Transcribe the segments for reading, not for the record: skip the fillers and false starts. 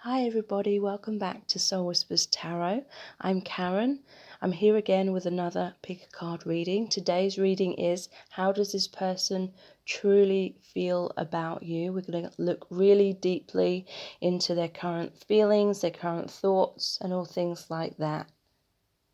Hi everybody, welcome back to Soul Whispers Tarot. I'm Karen. I'm here again with another pick a card reading. Today's reading is, how does this person truly feel about you? We're going to look really deeply into their current feelings, their current thoughts, and all things like that.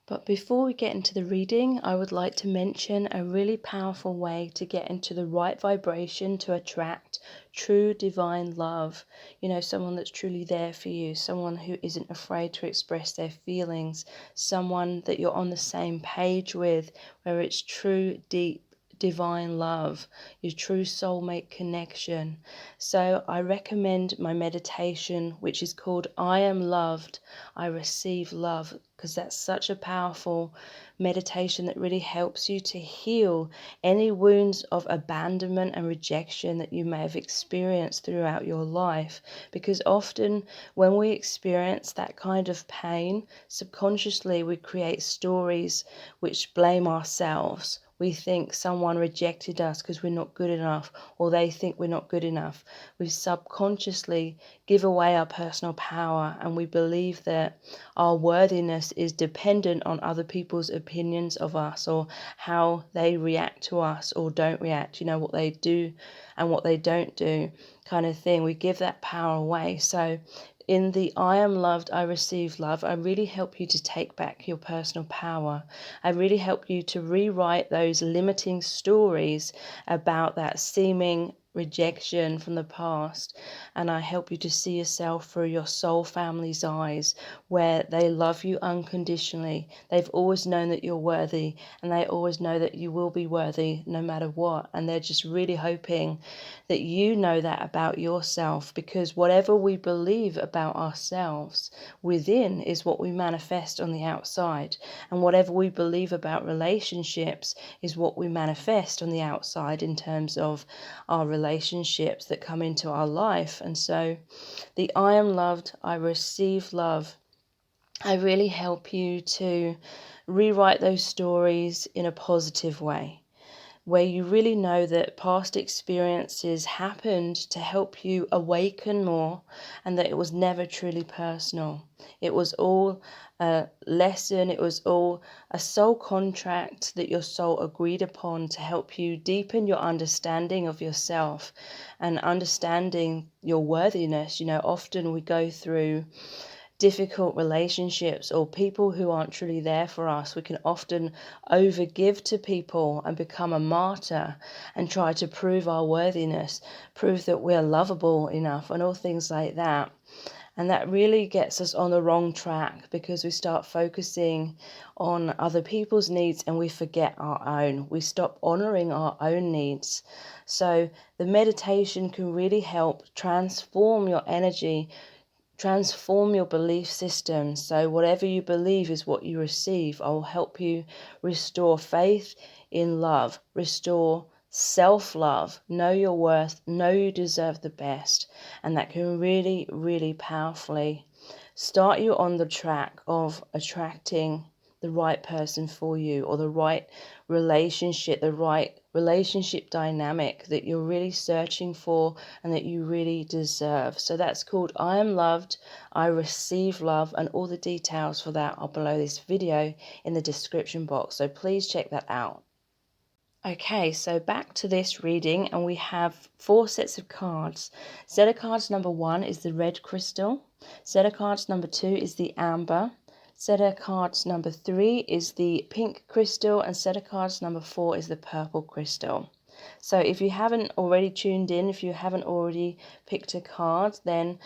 But before we get into the reading, I would like to mention a really powerful way to get into the right vibration to attract true divine love. You know, someone that's truly there for you, someone who isn't afraid to express their feelings, someone that you're on the same page with, where it's true, deep, divine love, your true soulmate connection. So I recommend my meditation, which is called I Am Loved, I Receive Love, because that's such a powerful meditation that really helps you to heal any wounds of abandonment and rejection that you may have experienced throughout your life. Because often when we experience that kind of pain, subconsciously we create stories which blame ourselves. We think someone rejected us because we're not good enough, or they think we're not good enough. We subconsciously give away our personal power, and we believe that our worthiness is dependent on other people's opinions of us, or how they react to us or don't react, you know, what they do and what they don't do kind of thing. We give that power away. So in the I Am Loved, I Receive Love, I really help you to take back your personal power. I really help you to rewrite those limiting stories about that seeming rejection from the past, and I help you to see yourself through your soul family's eyes, where they love you unconditionally. They've always known that you're worthy, and they always know that you will be worthy no matter what, and they're just really hoping that you know that about yourself, because whatever we believe about ourselves within is what we manifest on the outside, and whatever we believe about relationships is what we manifest on the outside in terms of our relationships that come into our life. And so the I Am Loved, I Receive Love, I really help you to rewrite those stories in a positive way, where you really know that past experiences happened to help you awaken more, and that it was never truly personal. It was all a lesson, it was all a soul contract that your soul agreed upon to help you deepen your understanding of yourself and understanding your worthiness. You know, often we go through difficult relationships or people who aren't truly there for us. We can often overgive to people and become a martyr and try to prove our worthiness, prove that we're lovable enough and all things like that. And that really gets us on the wrong track, because we start focusing on other people's needs and we forget our own. We stop honoring our own needs. So the meditation can really help transform your energy, transform your belief system. So whatever you believe is what you receive. I will help you restore faith in love, restore self-love, know your worth, know you deserve the best. And that can really, really powerfully start you on the track of attracting the right person for you, or the right relationship dynamic that you're really searching for and that you really deserve. So that's called I Am Loved, I Receive Love, and all the details for that are below this video in the description box, so please check that out. Okay, so back to this reading, and we have 4 sets of cards. Set of cards number 1 is the red crystal. Set of cards number 2 is the amber. Set of cards number 3 is the pink crystal, and set of cards number 4 is the purple crystal. So if you haven't already tuned in, if you haven't already picked a card, then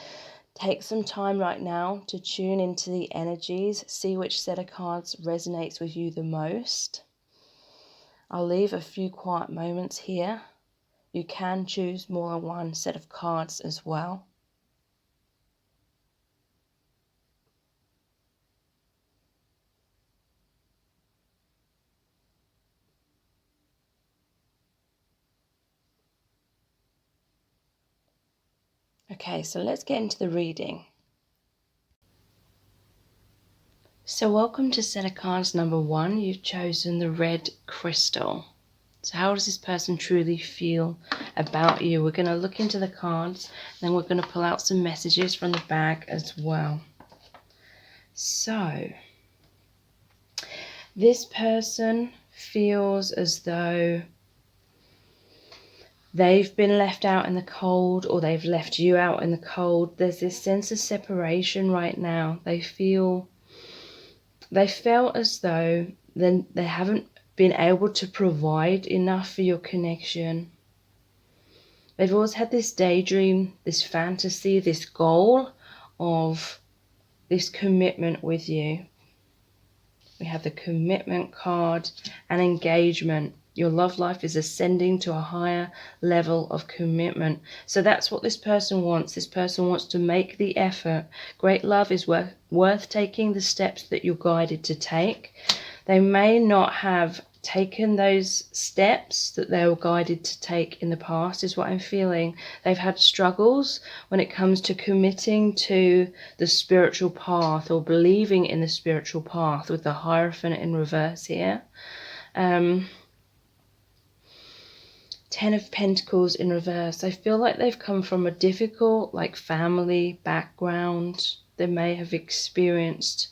take some time right now to tune into the energies, see which set of cards resonates with you the most. I'll leave a few quiet moments here. You can choose more than one set of cards as well. Okay, so let's get into the reading. So welcome to set of cards number 1. You've chosen the red crystal. So how does this person truly feel about you? We're going to look into the cards, then we're going to pull out some messages from the bag as well. So this person feels as though they've been left out in the cold, or they've left you out in the cold. There's this sense of separation right now. They felt as though then they haven't been able to provide enough for your connection. They've always had this daydream, this fantasy, this goal of this commitment with you. We have the commitment card and engagement. Your love life is ascending to a higher level of commitment. So that's what this person wants. This person wants to make the effort. Great love is worth taking the steps that you're guided to take. They may not have taken those steps that they were guided to take in the past, is what I'm feeling. They've had struggles when it comes to committing to the spiritual path, or believing in the spiritual path, with the Hierophant in reverse here. 10 of Pentacles in reverse. I feel like they've come from a difficult, like, family background. They may have experienced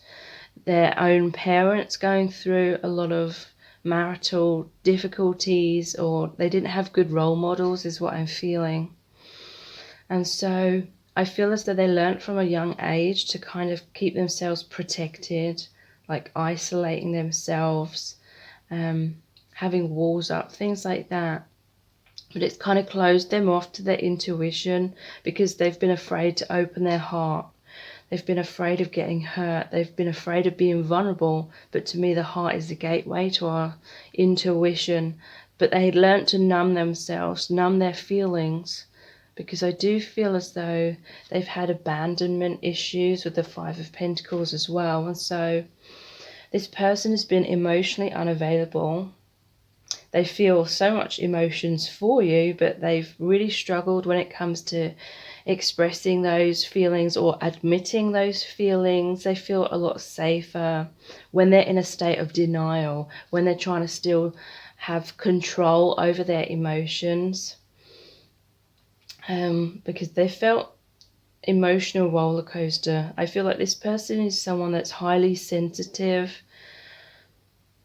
their own parents going through a lot of marital difficulties, or they didn't have good role models, is what I'm feeling. And so I feel as though they learned from a young age to kind of keep themselves protected, like isolating themselves, having walls up, things like that. But it's kind of closed them off to their intuition, because they've been afraid to open their heart. They've been afraid of getting hurt. They've been afraid of being vulnerable. But to me, the heart is the gateway to our intuition. But they had learnt to numb themselves, numb their feelings, because I do feel as though they've had abandonment issues with the 5 of Pentacles as well. And so this person has been emotionally unavailable. They feel so much emotions for you, but they've really struggled when it comes to expressing those feelings or admitting those feelings. They feel a lot safer when they're in a state of denial, when they're trying to still have control over their emotions, because they felt emotional roller coaster. I feel like this person is someone that's highly sensitive.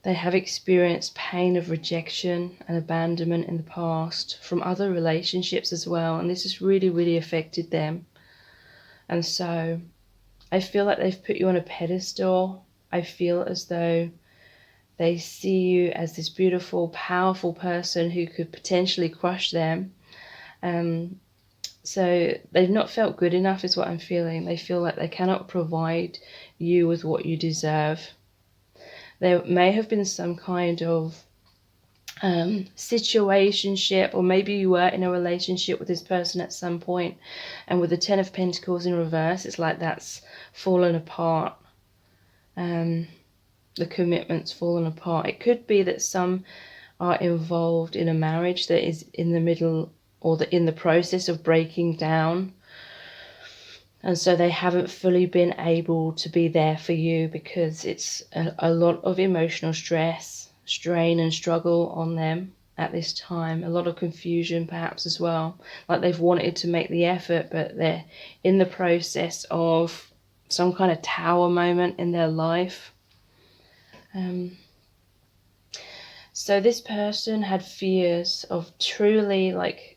They have experienced pain of rejection and abandonment in the past from other relationships as well, and this has really, really affected them. And so I feel like they've put you on a pedestal. I feel as though they see you as this beautiful, powerful person who could potentially crush them. So they've not felt good enough, is what I'm feeling. They feel like they cannot provide you with what you deserve. There may have been some kind of situationship, or maybe you were in a relationship with this person at some point, and with the 10 of Pentacles in reverse, it's like that's fallen apart. The commitment's fallen apart. It could be that some are involved in a marriage that is in the middle, or in the process of breaking down. And so they haven't fully been able to be there for you, because it's a lot of emotional stress, strain and struggle on them at this time. A lot of confusion perhaps as well. Like they've wanted to make the effort, but they're in the process of some kind of tower moment in their life. So this person had fears of truly, like,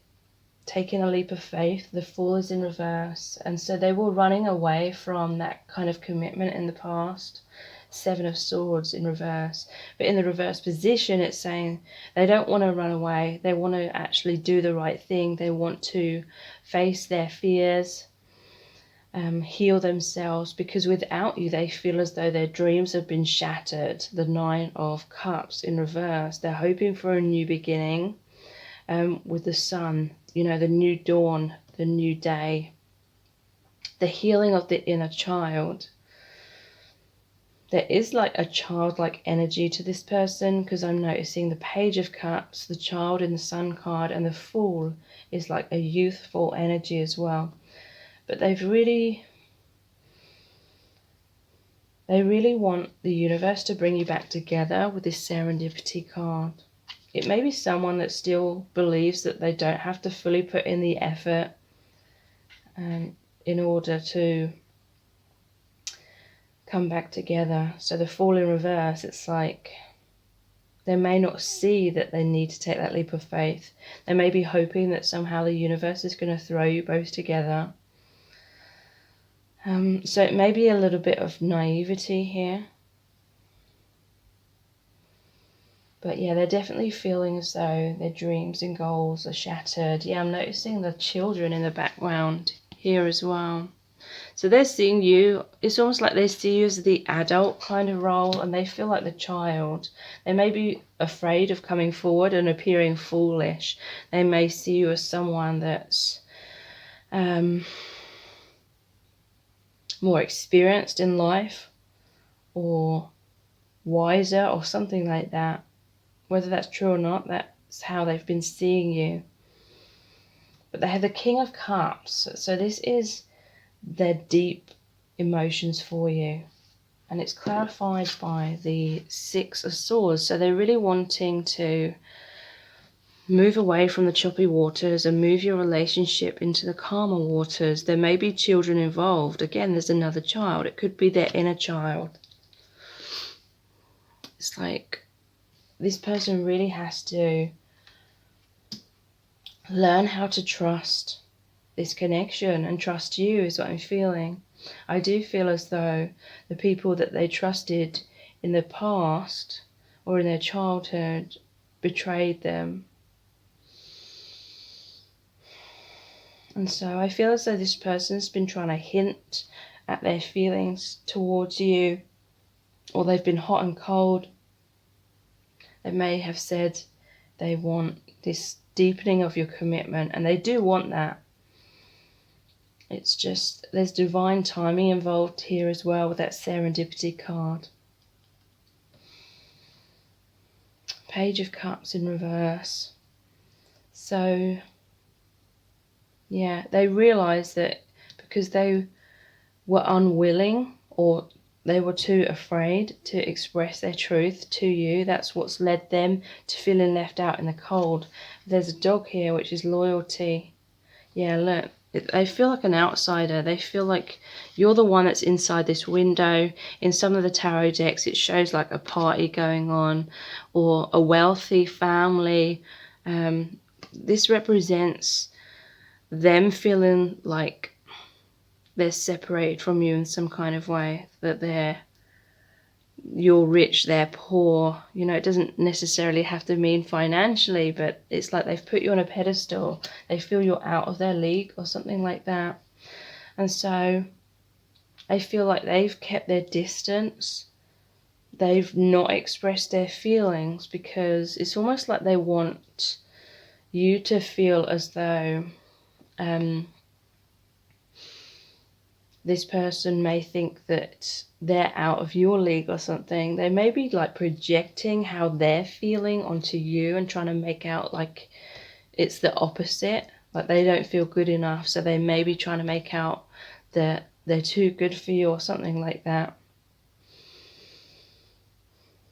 taking a leap of faith. The Fool is in reverse, and so they were running away from that kind of commitment in the past. 7 of Swords in reverse, but in the reverse position it's saying they don't want to run away. They want to actually do the right thing. They want to face their fears, heal themselves, because without you they feel as though their dreams have been shattered. The 9 of Cups in reverse. They're hoping for a new beginning, with the Sun, you know, the new dawn, the new day, the healing of the inner child. There is like a childlike energy to this person, because I'm noticing the Page of Cups, the child in the Sun card, and the Fool is like a youthful energy as well. But they really want the universe to bring you back together with this Serendipity card. it may be someone that still believes that they don't have to fully put in the effort in order to come back together. So the Fool in reverse, it's like they may not see that they need to take that leap of faith. They may be hoping that somehow the universe is going to throw you both together. So it may be a little bit of naivety here. But yeah, they're definitely feeling as though their dreams and goals are shattered. Yeah, I'm noticing the children in the background here as well. So they're seeing you, it's almost like they see you as the adult kind of role, and they feel like the child. They may be afraid of coming forward and appearing foolish. They may see you as someone that's more experienced in life or wiser or something like that. Whether that's true or not, that's how they've been seeing you. But they have the King of Cups, so this is their deep emotions for you. And it's clarified by the Six of Swords. So they're really wanting to move away from the choppy waters and move your relationship into the calmer waters. There may be children involved. Again, there's another child. It could be their inner child. It's like this person really has to learn how to trust this connection and trust you is what I'm feeling. I do feel as though the people that they trusted in the past or in their childhood betrayed them. And so I feel as though this person's been trying to hint at their feelings towards you, or they've been hot and cold. They may have said they want this deepening of your commitment, and they do want that. It's just, there's divine timing involved here as well with that serendipity card. Page of Cups in reverse. So, yeah, they realised that because they were unwilling or they were too afraid to express their truth to you, that's what's led them to feeling left out in the cold. There's a dog here, which is loyalty. Yeah, look. They feel like an outsider. They feel like you're the one that's inside this window. In some of the tarot decks, it shows like a party going on or a wealthy family. This represents them feeling like they're separated from you in some kind of way, that you're rich, they're poor. You know, it doesn't necessarily have to mean financially, but it's like they've put you on a pedestal. They feel you're out of their league or something like that. And so I feel like they've kept their distance. They've not expressed their feelings because it's almost like they want you to feel as though this person may think that they're out of your league or something. They may be like projecting how they're feeling onto you and trying to make out like it's the opposite, like they don't feel good enough, so they may be trying to make out that they're too good for you or something like that.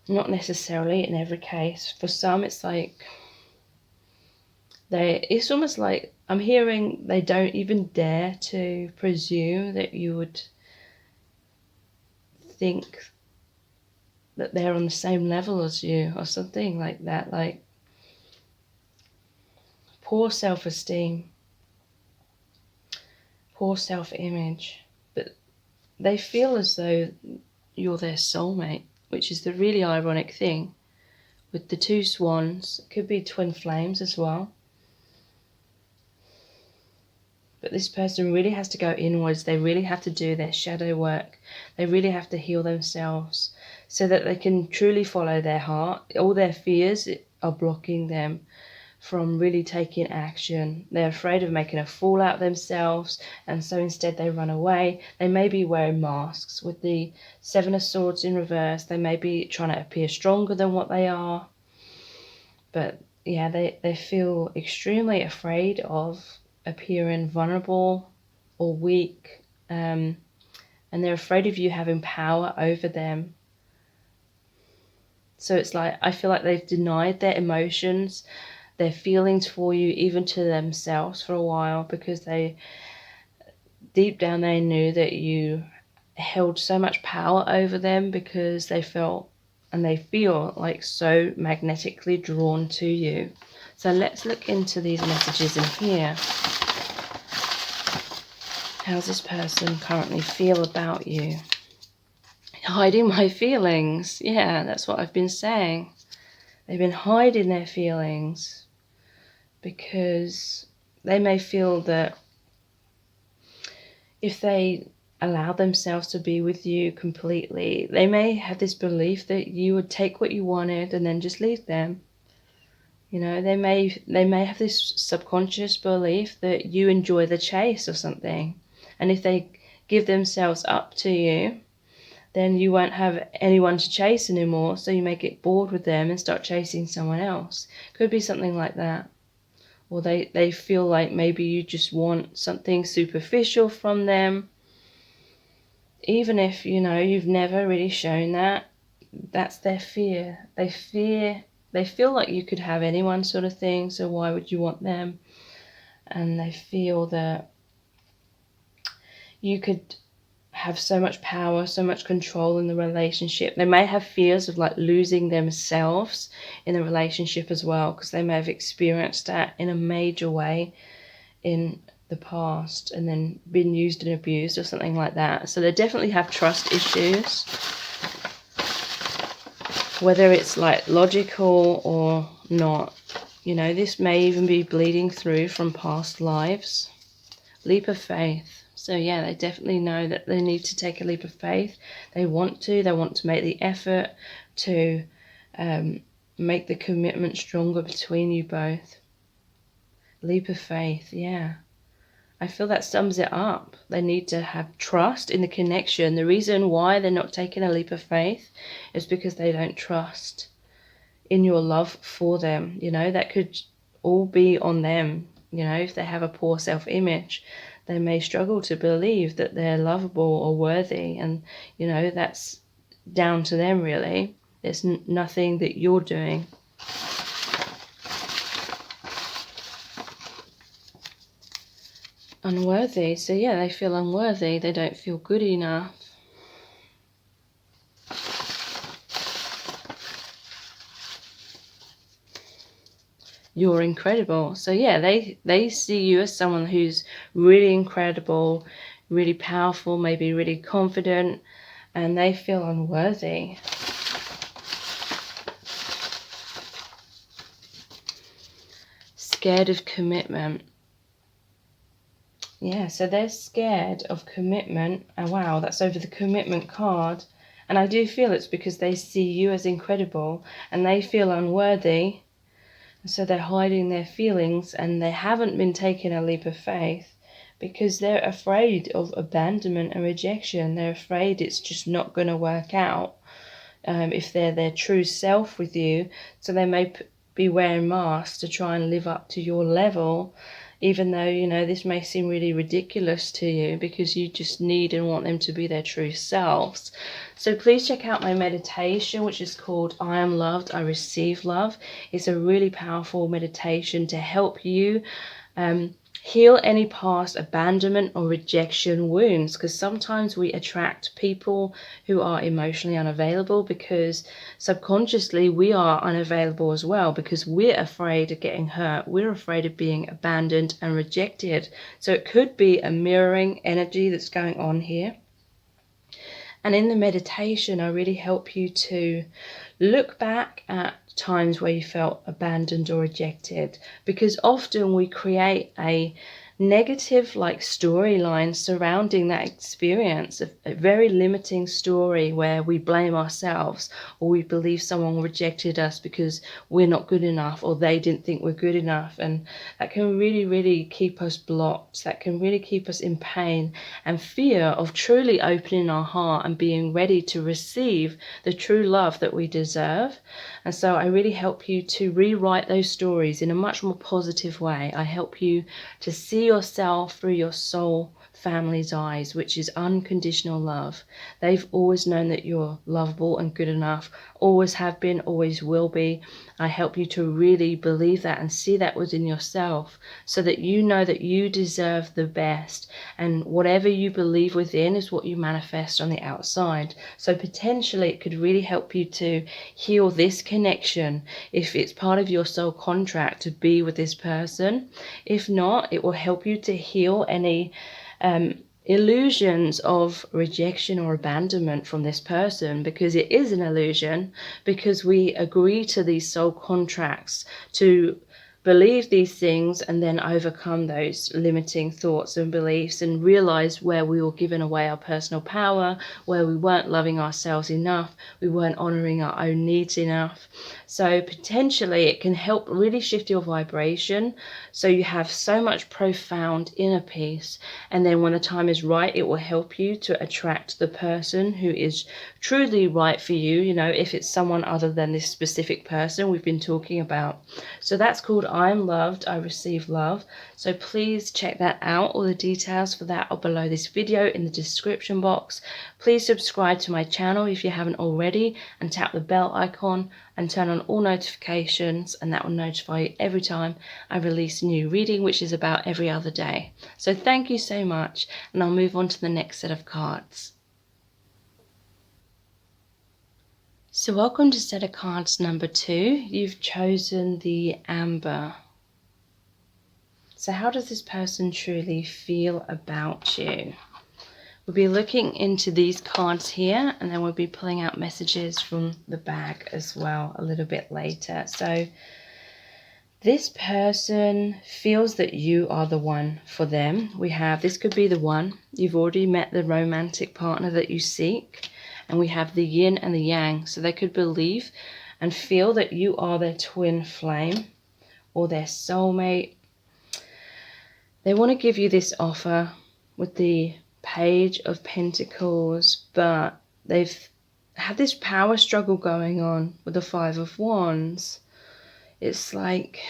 Not necessarily in every case. For some it's like it's almost like I'm hearing they don't even dare to presume that you would think that they're on the same level as you or something like that. Like poor self-esteem, poor self-image. But they feel as though you're their soulmate, which is the really ironic thing with the two swans. It could be twin flames as well. But this person really has to go inwards. They really have to do their shadow work. They really have to heal themselves so that they can truly follow their heart. All their fears are blocking them from really taking action. They're afraid of making a fool out of themselves, and so instead they run away. They may be wearing masks. With the Seven of Swords in reverse, they may be trying to appear stronger than what they are. But yeah, they feel extremely afraid of appearing vulnerable or weak, and they're afraid of you having power over them. So it's like, I feel like they've denied their emotions, their feelings for you, even to themselves for a while, because deep down they knew that you held so much power over them, because they felt and they feel like so magnetically drawn to you. So let's look into these messages in here. How's this person currently feel about you? Hiding my feelings. Yeah, that's what I've been saying. They've been hiding their feelings because they may feel that if they allow themselves to be with you completely, they may have this belief that you would take what you wanted and then just leave them. You know, they may have this subconscious belief that you enjoy the chase or something. And if they give themselves up to you, then you won't have anyone to chase anymore, so you may get bored with them and start chasing someone else. Could be something like that. Or they feel like maybe you just want something superficial from them. Even if, you know, you've never really shown that, that's their fear. They feel like you could have anyone, sort of thing, so why would you want them? And they feel that you could have so much power, so much control in the relationship. They may have fears of like losing themselves in the relationship as well, because they may have experienced that in a major way in the past and then been used and abused or something like that. So they definitely have trust issues, whether it's like logical or not. You know, this may even be bleeding through from past lives. Leap of faith. So yeah, they definitely know that they need to take a leap of faith. They want to make the effort to make the commitment stronger between you both. Leap of faith, yeah. I feel that sums it up. They need to have trust in the connection. The reason why they're not taking a leap of faith is because they don't trust in your love for them. You know, that could all be on them. You know, if they have a poor self-image, they may struggle to believe that they're lovable or worthy. And, you know, that's down to them, really. There's nothing that you're doing. Unworthy. So, yeah, they feel unworthy. They don't feel good enough. You're incredible. So yeah, they see you as someone who's really incredible, really powerful, maybe really confident, and they feel unworthy. Scared of commitment. Yeah, so they're scared of commitment. Oh wow, that's over the commitment card. And I do feel it's because they see you as incredible and they feel unworthy. So they're hiding their feelings and they haven't been taking a leap of faith because they're afraid of abandonment and rejection. They're afraid it's just not going to work out if they're their true self with you. So they may be wearing masks to try and live up to your level, even though, you know, this may seem really ridiculous to you because you just need and want them to be their true selves. So please check out my meditation, which is called I Am Loved, I Receive Love. It's a really powerful meditation to help you heal any past abandonment or rejection wounds, because sometimes we attract people who are emotionally unavailable because subconsciously we are unavailable as well, because we're afraid of getting hurt, we're afraid of being abandoned and rejected. So it could be a mirroring energy that's going on here. And in the meditation, I really help you to look back at times where you felt abandoned or rejected, because often we create a negative like storyline surrounding that experience, a very limiting story where we blame ourselves, or we believe someone rejected us because we're not good enough, or they didn't think we're good enough. And that can really keep us blocked. That can really keep us in pain and fear of truly opening our heart and being ready to receive the true love that we deserve. And so I really help you to rewrite those stories in a much more positive way. I help you to see yourself through your soul, family's eyes, which is unconditional love. They've always known that you're lovable and good enough, always have been, always will be. I help you to really believe that and see that within yourself, so that you know that you deserve the best, and whatever you believe within is what you manifest on the outside. So potentially it could really help you to heal this connection if it's part of your soul contract to be with this person. If not, it will help you to heal any illusions of rejection or abandonment from this person, because it is an illusion, because we agree to these soul contracts to believe these things and then overcome those limiting thoughts and beliefs and realize where we were giving away our personal power, where we weren't loving ourselves enough, we weren't honoring our own needs enough. So potentially it can help really shift your vibration, so you have so much profound inner peace, and then when the time is right, it will help you to attract the person who is truly right for you, you know, if it's someone other than this specific person we've been talking about. So that's called I'm Loved, I Receive Love. So please check that out. All the details for that are below this video in the description box. Please subscribe to my channel if you haven't already, and tap the bell icon and turn on all notifications, and that will notify you every time I release a new reading, which is about every other day. So thank you so much, and I'll move on to the next set of cards. So welcome to set of cards number 2. You've chosen the Amber. So how does this person truly feel about you? We'll be looking into these cards here, and then we'll be pulling out messages from the bag as well a little bit later. So this person feels that you are the one for them. This could be the one. You've already met the romantic partner that you seek. And we have the yin and the yang. So they could believe and feel that you are their twin flame or their soulmate. They want to give you this offer with the Page of Pentacles, but they've had this power struggle going on with the Five of Wands. It's like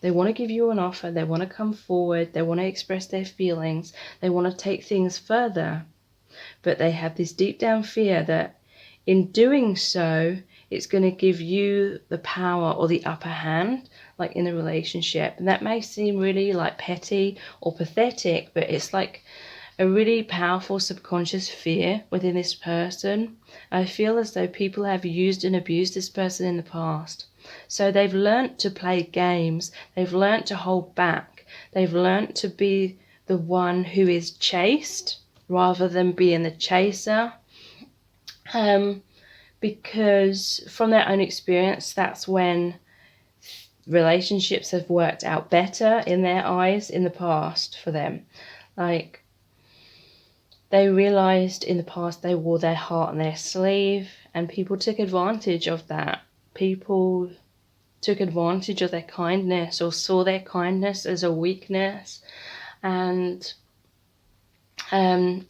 they want to give you an offer. They want to come forward. They want to express their feelings. They want to take things further. But they have this deep down fear that in doing so, it's going to give you the power or the upper hand, like in a relationship. And that may seem really like petty or pathetic, but it's like a really powerful subconscious fear within this person. I feel as though people have used and abused this person in the past. So they've learnt to play games. They've learnt to hold back. They've learnt to be the one who is chased rather than being the chaser, because from their own experience, that's when relationships have worked out better in their eyes in the past for them. Like, they realized in the past they wore their heart on their sleeve, and people took advantage of that. People took advantage of their kindness or saw their kindness as a weakness, and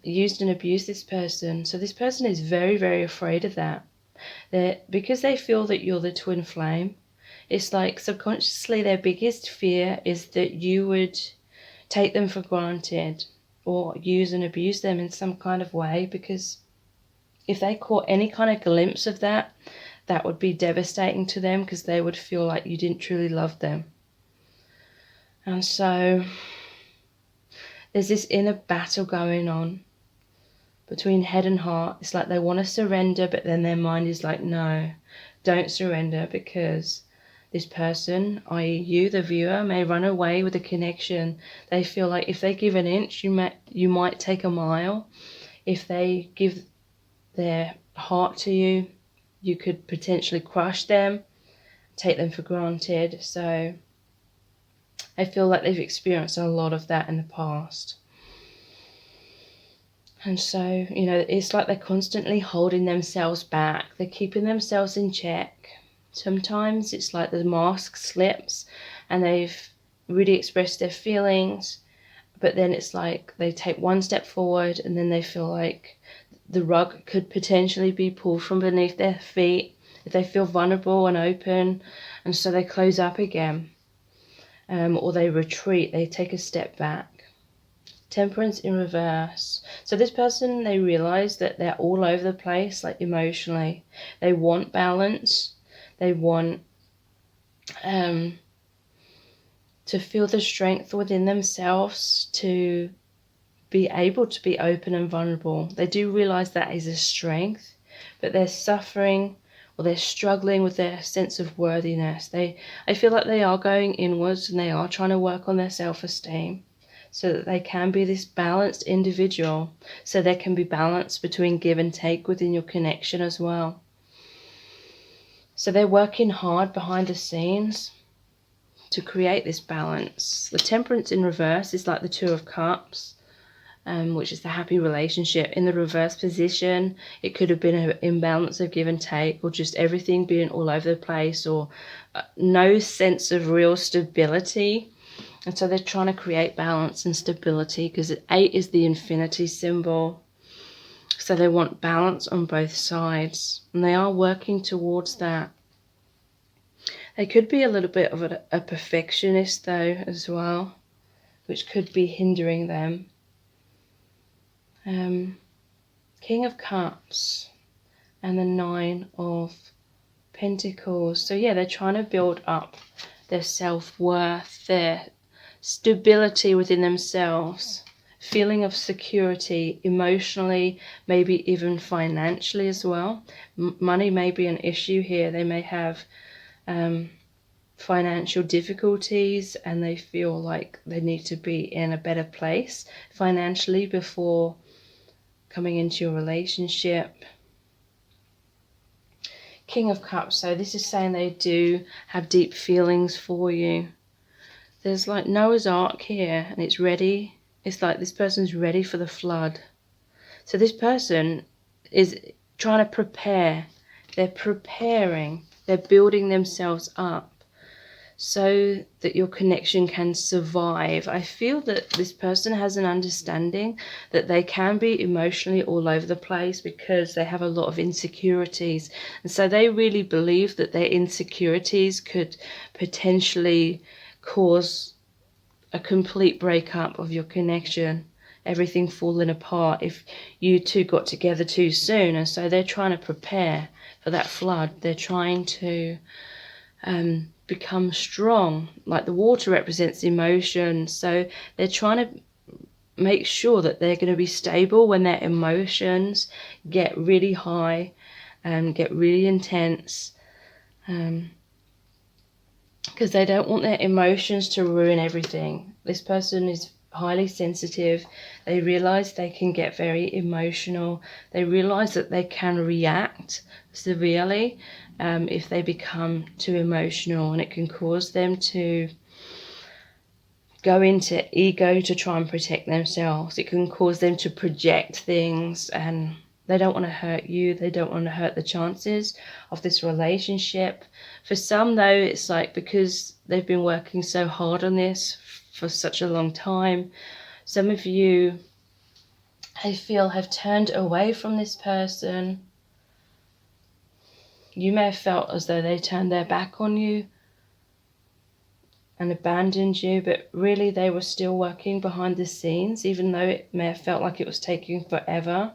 used and abused this person. So this person is very, very afraid of that. Because they feel that you're the twin flame, it's like subconsciously their biggest fear is that you would take them for granted or use and abuse them in some kind of way, because if they caught any kind of glimpse of that, that would be devastating to them, because they would feel like you didn't truly love them. And so there's this inner battle going on between head and heart. It's like they want to surrender, but then their mind is like, no, don't surrender, because this person, i.e. you, the viewer, may run away with the connection. They feel like if they give an inch, you might take a mile. If they give their heart to you, you could potentially crush them, take them for granted. So I feel like they've experienced a lot of that in the past. And so, you know, it's like they're constantly holding themselves back. They're keeping themselves in check. Sometimes it's like the mask slips and they've really expressed their feelings, but then it's like they take one step forward and then they feel like the rug could potentially be pulled from beneath their feet if they feel vulnerable and open, and so they close up again. Or they retreat, they take a step back. Temperance in reverse. So this person, they realize that they're all over the place, like emotionally. They want balance. They want to feel the strength within themselves to be able to be open and vulnerable. They do realize that is a strength, but they're suffering or they're struggling with their sense of worthiness. I feel like they are going inwards and they are trying to work on their self-esteem so that they can be this balanced individual, so there can be balance between give and take within your connection as well. So they're working hard behind the scenes to create this balance. The Temperance in reverse is like the Two of Cups, which is the happy relationship. In the reverse position, it could have been an imbalance of give and take, or just everything being all over the place, or no sense of real stability. And so they're trying to create balance and stability, because 8 is the infinity symbol. So they want balance on both sides, and they are working towards that. They could be a little bit of a perfectionist though as well, which could be hindering them. King of Cups and the 9 of Pentacles. So yeah, they're trying to build up their self-worth, their stability within themselves, feeling of security emotionally, maybe even financially as well. Money may be an issue here. They may have financial difficulties and they feel like they need to be in a better place financially before coming into your relationship. King of Cups, so this is saying they do have deep feelings for you. There's like Noah's Ark here and it's ready. It's like this person's ready for the flood. So this person is trying to prepare. They're preparing. They're building themselves up so that your connection can survive. I feel that this person has an understanding that they can be emotionally all over the place because they have a lot of insecurities. And so they really believe that their insecurities could potentially cause a complete breakup of your connection, everything falling apart if you two got together too soon. And so they're trying to prepare for that flood. They're trying to become strong. Like the water represents emotion, so they're trying to make sure that they're going to be stable when their emotions get really high and get really intense, because they don't want their emotions to ruin everything. This person is highly sensitive. They realize they can get very emotional. They realize that they can react severely if they become too emotional, and it can cause them to go into ego to try and protect themselves. It can cause them to project things, and they don't want to hurt you. They don't want to hurt the chances of this relationship. For some though, it's like because they've been working so hard on this for such a long time, some of you, I feel, have turned away from this person. You may have felt as though they turned their back on you and abandoned you, but really they were still working behind the scenes, even though it may have felt like it was taking forever.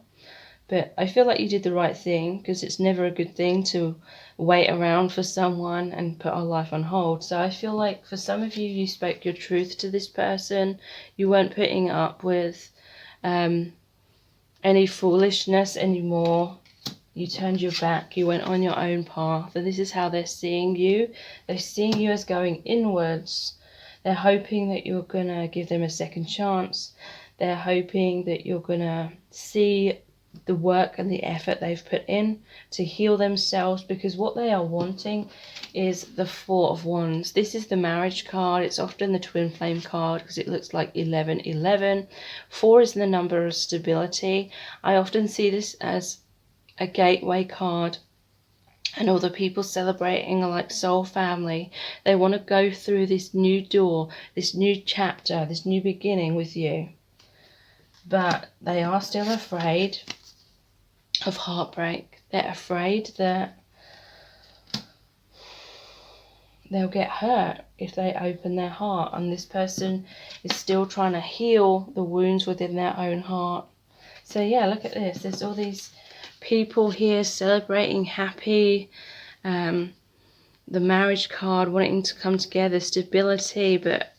But I feel like you did the right thing, because it's never a good thing to wait around for someone and put our life on hold. So I feel like for some of you, you spoke your truth to this person. You weren't putting up with any foolishness anymore. You turned your back, you went on your own path, and this is how they're seeing you. They're seeing you as going inwards. They're hoping that you're going to give them a second chance. They're hoping that you're going to see the work and the effort they've put in to heal themselves, because what they are wanting is the 4 of Wands. This is the marriage card. It's often the twin flame card because it looks like 1111. 4 is the number of stability. I often see this as a gateway card, and all the people celebrating are like soul family. They want to go through this new door, this new chapter, this new beginning with you, but they are still afraid of heartbreak. They're afraid that they'll get hurt if they open their heart, and this person is still trying to heal the wounds within their own heart. So yeah, look at this. There's all these people here celebrating, happy. The marriage card, wanting to come together, stability, but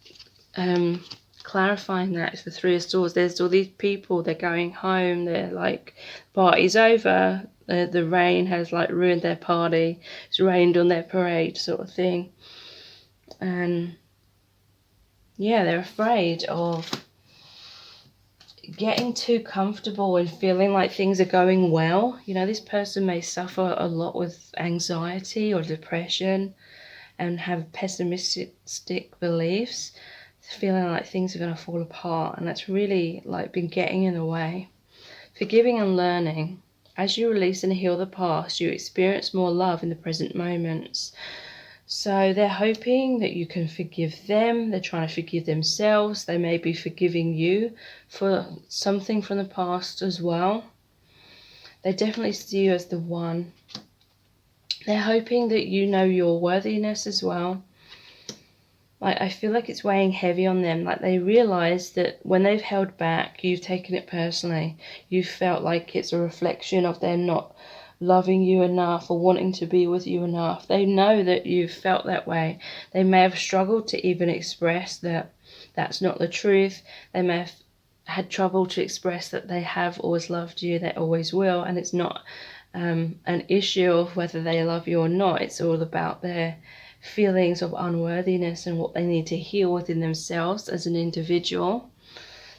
clarifying that it's the Three of Swords. There's all these people, they're going home, they're like, party's over, the rain has like ruined their party, it's rained on their parade sort of thing. And yeah, they're afraid of getting too comfortable and feeling like things are going well. You know, this person may suffer a lot with anxiety or depression and have pessimistic beliefs, feeling like things are going to fall apart, and that's really like been getting in the way. Forgiving and learning. As you release and heal the past, you experience more love in the present moments. So they're hoping that you can forgive them. They're trying to forgive themselves. They may be forgiving you for something from the past as well. They definitely see you as the one. They're hoping that you know your worthiness as well. Like, I feel like it's weighing heavy on them. Like, they realize that when they've held back, you've taken it personally. You've felt like it's a reflection of them not loving you enough or wanting to be with you enough. They know that you've felt that way. They may have struggled to even express that that's not the truth. They may have had trouble to express that they have always loved you, they always will, and it's not an issue of whether they love you or not. It's all about their feelings of unworthiness and what they need to heal within themselves as an individual.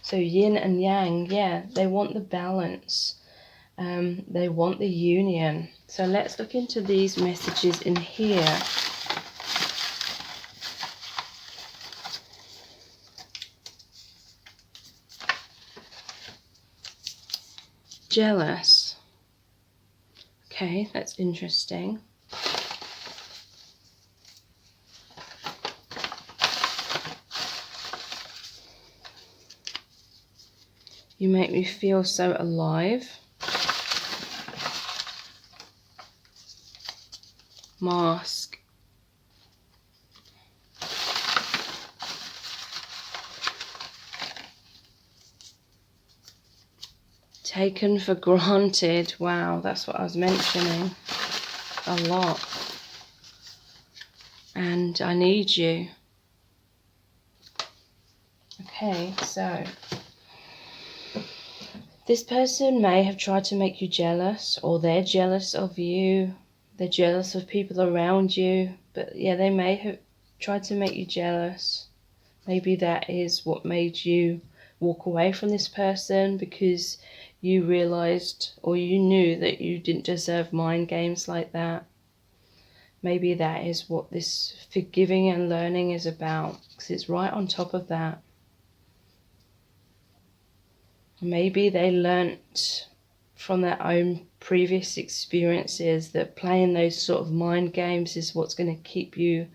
So yin and yang, yeah, they want the balance. They want the union. So let's look into these messages in here. Jealous. Okay, that's interesting. You make me feel so alive. Mask. Taken for granted. Wow, that's what I was mentioning a lot. And I need you. Okay, so this person may have tried to make you jealous, or they're jealous of you. They're jealous of people around you. But yeah, they may have tried to make you jealous. Maybe that is what made you walk away from this person, because you realized or you knew that you didn't deserve mind games like that. Maybe that is what this forgiving and learning is about, because it's right on top of that. Maybe they learnt from their own previous experiences that playing those sort of mind games is what's going to keep you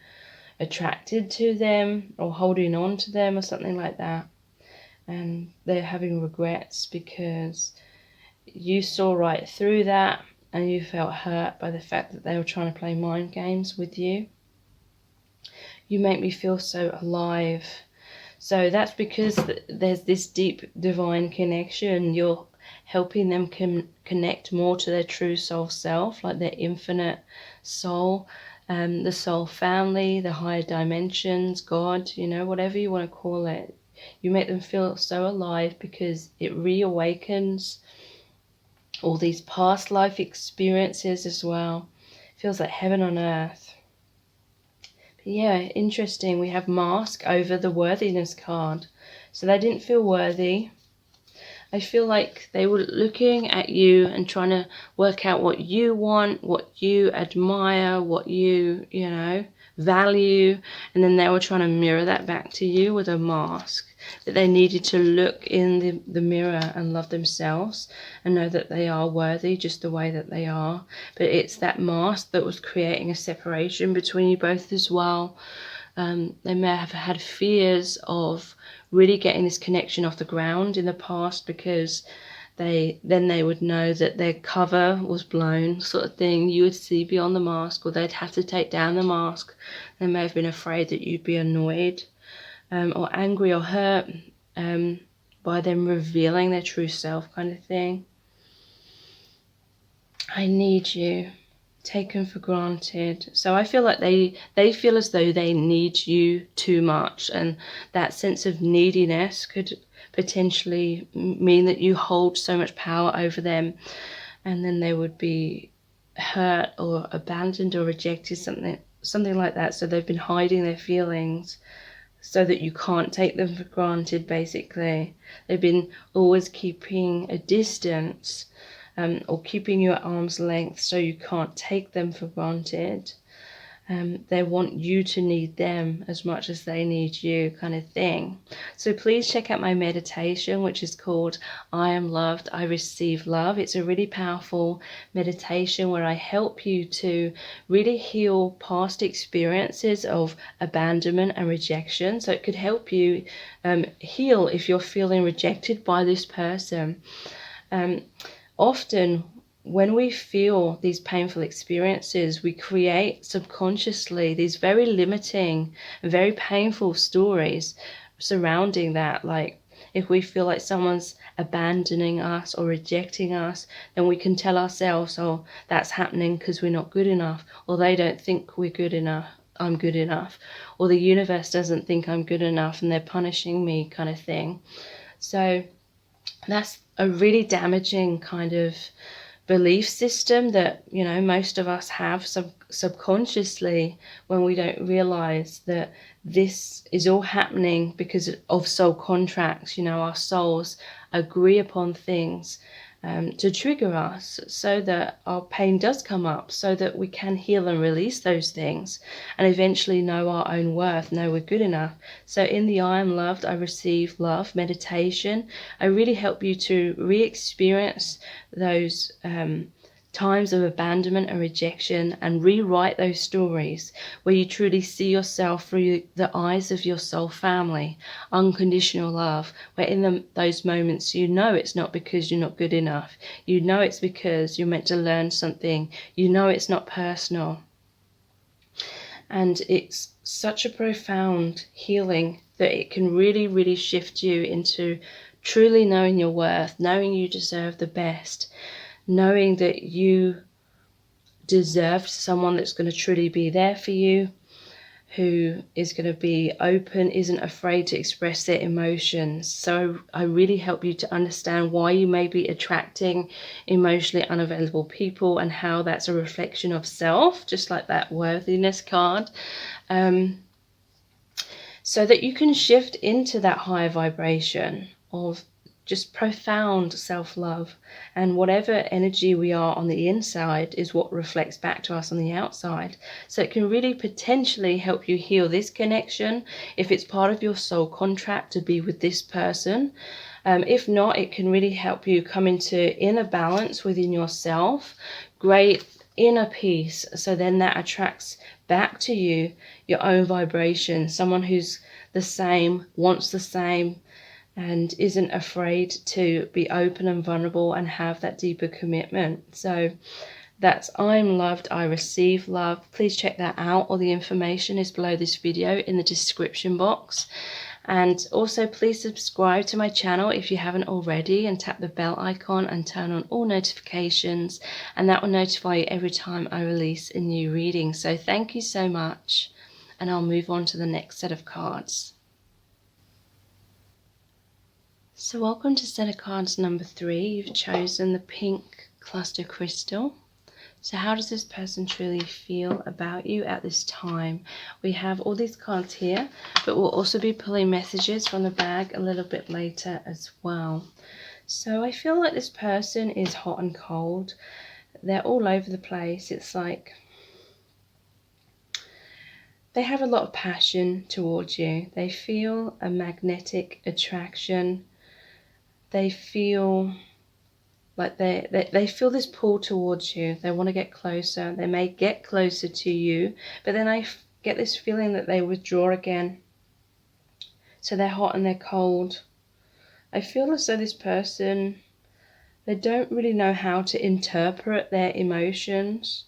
attracted to them or holding on to them or something like that. And they're having regrets because you saw right through that and you felt hurt by the fact that they were trying to play mind games with you. You make me feel so alive. So that's because there's this deep divine connection. You're helping them connect more to their true soul self, like their infinite soul, the soul family, the higher dimensions, God, you know, whatever you want to call it. You make them feel so alive because it reawakens all these past life experiences as well. It feels like heaven on earth. Yeah, interesting. We have mask over the worthiness card. So they didn't feel worthy. I feel like they were looking at you and trying to work out what you want, what you admire, what you value. And then they were trying to mirror that back to you with a mask. That they needed to look in the mirror and love themselves and know that they are worthy just the way that they are. But it's that mask that was creating a separation between you both as well. They may have had fears of really getting this connection off the ground in the past because they would know that their cover was blown, sort of thing. You would see beyond the mask, or they'd have to take down the mask. They may have been afraid that you'd be annoyed or angry or hurt by them revealing their true self, kind of thing. I need you, taken for granted. So I feel like they feel as though they need you too much, and that sense of neediness could potentially mean that you hold so much power over them, and then they would be hurt or abandoned or rejected, something like that. So they've been hiding their feelings so that you can't take them for granted, basically. They've been always keeping a distance or keeping you at arm's length so you can't take them for granted. They want you to need them as much as they need you, kind of thing. So please check out my meditation, which is called I Am Loved, I Receive Love. It's a really powerful meditation where I help you to really heal past experiences of abandonment and rejection. So it could help you heal if you're feeling rejected by this person. Often when we feel these painful experiences, we create subconsciously these very limiting, very painful stories surrounding that. Like, if we feel like someone's abandoning us or rejecting us, then we can tell ourselves, oh, that's happening because we're not good enough, or they don't think we're good enough, I'm good enough, or the universe doesn't think I'm good enough and they're punishing me, kind of thing. So that's a really damaging kind of belief system that, you know, most of us have subconsciously, when we don't realize that this is all happening because of soul contracts. You know, our souls agree upon things to trigger us so that our pain does come up, so that we can heal and release those things and eventually know our own worth, know we're good enough. So in the I Am Loved, I Receive Love meditation, I really help you to re-experience those times of abandonment and rejection and rewrite those stories where you truly see yourself through the eyes of your soul family, unconditional love, where in those moments you know it's not because you're not good enough, you know it's because you're meant to learn something, you know it's not personal. And it's such a profound healing that it can really, really shift you into truly knowing your worth, knowing you deserve the best, knowing that you deserve someone that's going to truly be there for you, who is going to be open, isn't afraid to express their emotions. So I really help you to understand why you may be attracting emotionally unavailable people and how that's a reflection of self, just like that worthiness card. So that you can shift into that higher vibration of just profound self-love, and whatever energy we are on the inside is what reflects back to us on the outside. So it can really potentially help you heal this connection if it's part of your soul contract to be with this person. If not, it can really help you come into inner balance within yourself, great inner peace, so then that attracts back to you your own vibration, someone who's the same, wants the same, and isn't afraid to be open and vulnerable and have that deeper commitment. So that's I'm Loved, I Receive Love. Please check that out. All the information is below this video in the description box. And also please subscribe to my channel if you haven't already, and tap the bell icon and turn on all notifications, and that will notify you every time I release a new reading. So thank you so much, and I'll move on to the next set of cards. So welcome to set of cards number 3. You've chosen the pink cluster crystal. So how does this person truly feel about you at this time? We have all these cards here, but we'll also be pulling messages from the bag a little bit later as well. So I feel like this person is hot and cold. They're all over the place. It's like they have a lot of passion towards you. They feel a magnetic attraction. They feel like they feel this pull towards you. They want to get closer. They may get closer to you, but then I get this feeling that they withdraw again. So they're hot and they're cold. I feel as though this person They don't really know how to interpret their emotions.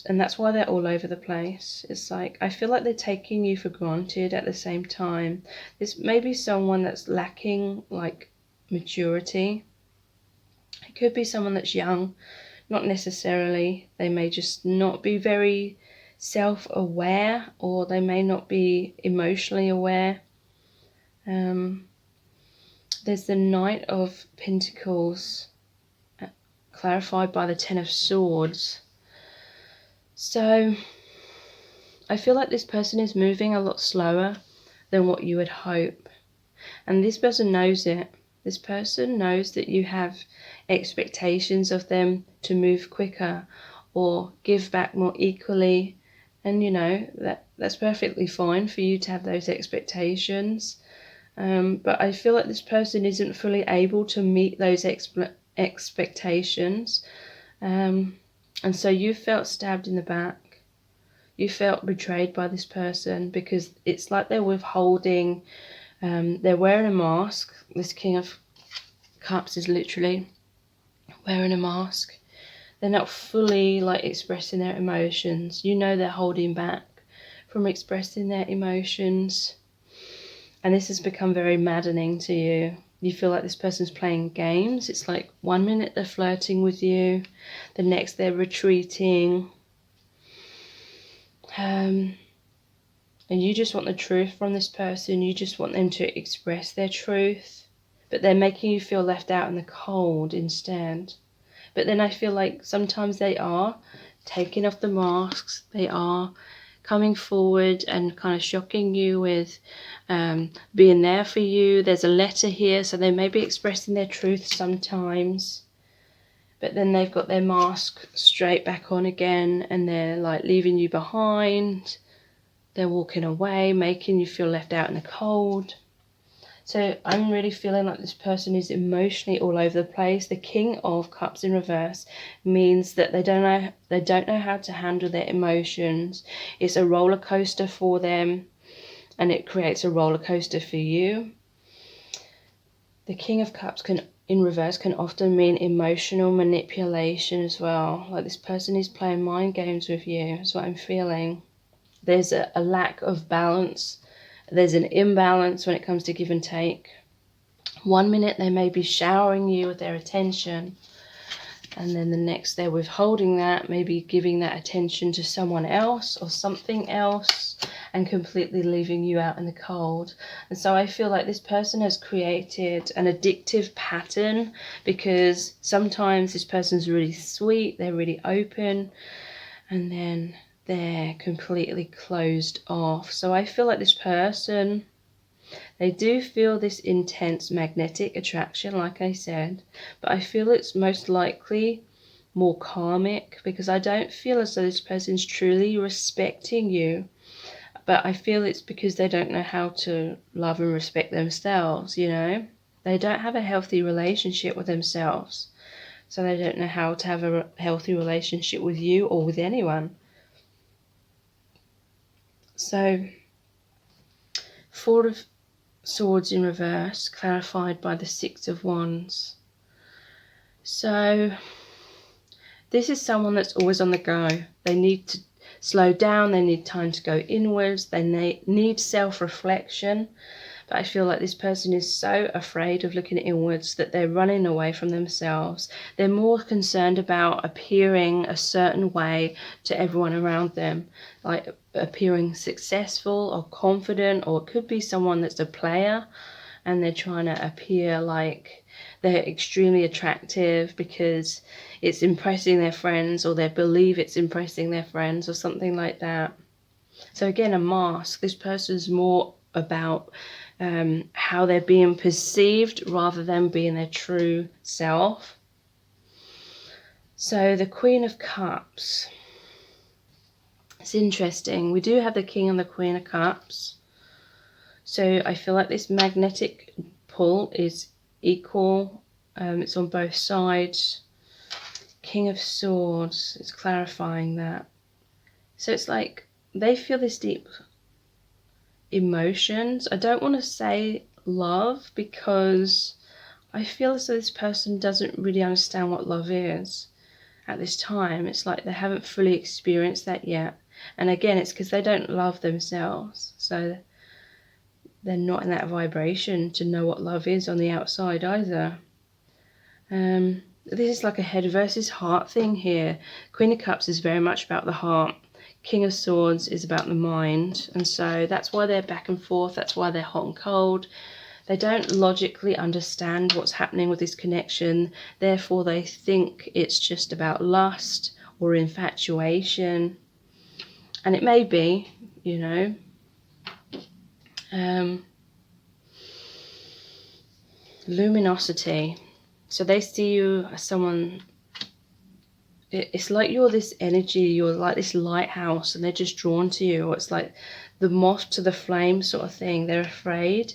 And that's why they're all over the place. It's like, I feel like they're taking you for granted at the same time. This may be someone that's lacking like maturity. It could be someone that's young, not necessarily. They may just not be very self-aware, or they may not be emotionally aware. There's the Knight of Pentacles, clarified by the Ten of Swords. So I feel like this person is moving a lot slower than what you would hope. And this person knows it. This person knows that you have expectations of them to move quicker or give back more equally. And you know, that's perfectly fine for you to have those expectations. But I feel like this person isn't fully able to meet those expectations. And so you felt stabbed in the back. You felt betrayed by this person because it's like they're withholding. They're wearing a mask. This King of Cups is literally wearing a mask. They're not fully like expressing their emotions. You know they're holding back from expressing their emotions. And this has become very maddening to you. You feel like this person's playing games. It's like 1 minute they're flirting with you, the next they're retreating. And you just want the truth from this person. You just want them to express their truth. But they're making you feel left out in the cold instead. But then I feel like sometimes they are taking off the masks. They are coming forward and kind of shocking you with being there for you. There's a letter here, so they may be expressing their truth sometimes. But then they've got their mask straight back on again, and they're like leaving you behind. They're walking away, making you feel left out in the cold. So I'm really feeling like this person is emotionally all over the place. The King of Cups in reverse means that they don't know how to handle their emotions. It's a roller coaster for them, and it creates a roller coaster for you. The King of Cups in reverse can often mean emotional manipulation as well. Like this person is playing mind games with you. That's what I'm feeling. There's a lack of balance. There's an imbalance when it comes to give and take. 1 minute they may be showering you with their attention, and then the next they're withholding that, maybe giving that attention to someone else or something else, and completely leaving you out in the cold. And so I feel like this person has created an addictive pattern, because sometimes this person's really sweet, they're really open, and then they're completely closed off. So I feel like this person, they do feel this intense magnetic attraction, like I said, but I feel it's most likely more karmic, because I don't feel as though this person's truly respecting you. But I feel it's because they don't know how to love and respect themselves, you know? They don't have a healthy relationship with themselves. So they don't know how to have a healthy relationship with you or with anyone. So, Four of Swords in reverse, clarified by the Six of Wands. So, this is someone that's always on the go. They need to slow down, they need time to go inwards, they need self-reflection. But I feel like this person is so afraid of looking inwards that they're running away from themselves. They're more concerned about appearing a certain way to everyone around them, like appearing successful or confident, or it could be someone that's a player and they're trying to appear like they're extremely attractive because it's impressing their friends, or they believe it's impressing their friends or something like that. So again, a mask. This person's more about how they're being perceived rather than being their true self. So the Queen of Cups. It's interesting. We do have the King and the Queen of Cups. So I feel like this magnetic pull is equal. It's on both sides. King of Swords is clarifying that. So it's like they feel this deep emotions. I don't want to say love, because I feel as though this person doesn't really understand what love is at this time. It's like they haven't fully experienced that yet. And again, it's because they don't love themselves. So they're not in that vibration to know what love is on the outside either. This is like a head versus heart thing here. Queen of Cups is very much about the heart. King of Swords is about the mind. And so that's why they're back and forth. That's why they're hot and cold. They don't logically understand what's happening with this connection. Therefore, they think it's just about lust or infatuation. And it may be, you know. Luminosity. So they see you as someone, it's like you're this energy, you're like this lighthouse, and they're just drawn to you. Or it's like the moth to the flame sort of thing. They're afraid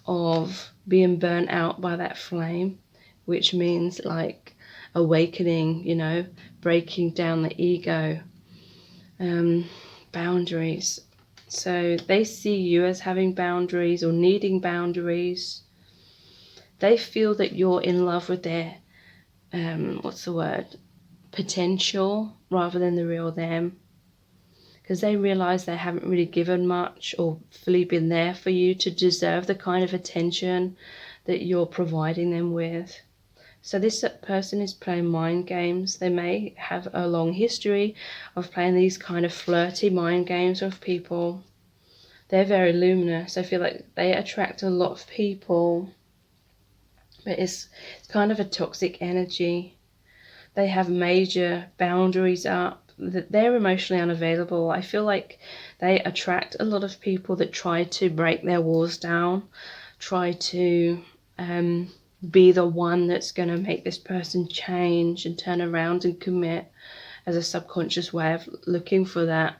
of being burnt out by that flame, which means like awakening, you know, breaking down the ego, boundaries. So they see you as having boundaries or needing boundaries. They feel that you're in love with their, potential rather than the real them. Because they realize they haven't really given much or fully been there for you to deserve the kind of attention that you're providing them with. So this person is playing mind games. They may have a long history of playing these kind of flirty mind games with people. They're very luminous. I feel like they attract a lot of people, but it's kind of a toxic energy. They have major boundaries up. That they're emotionally unavailable. I feel like they attract a lot of people that try to break their walls down, try to be the one that's going to make this person change and turn around and commit, as a subconscious way of looking for that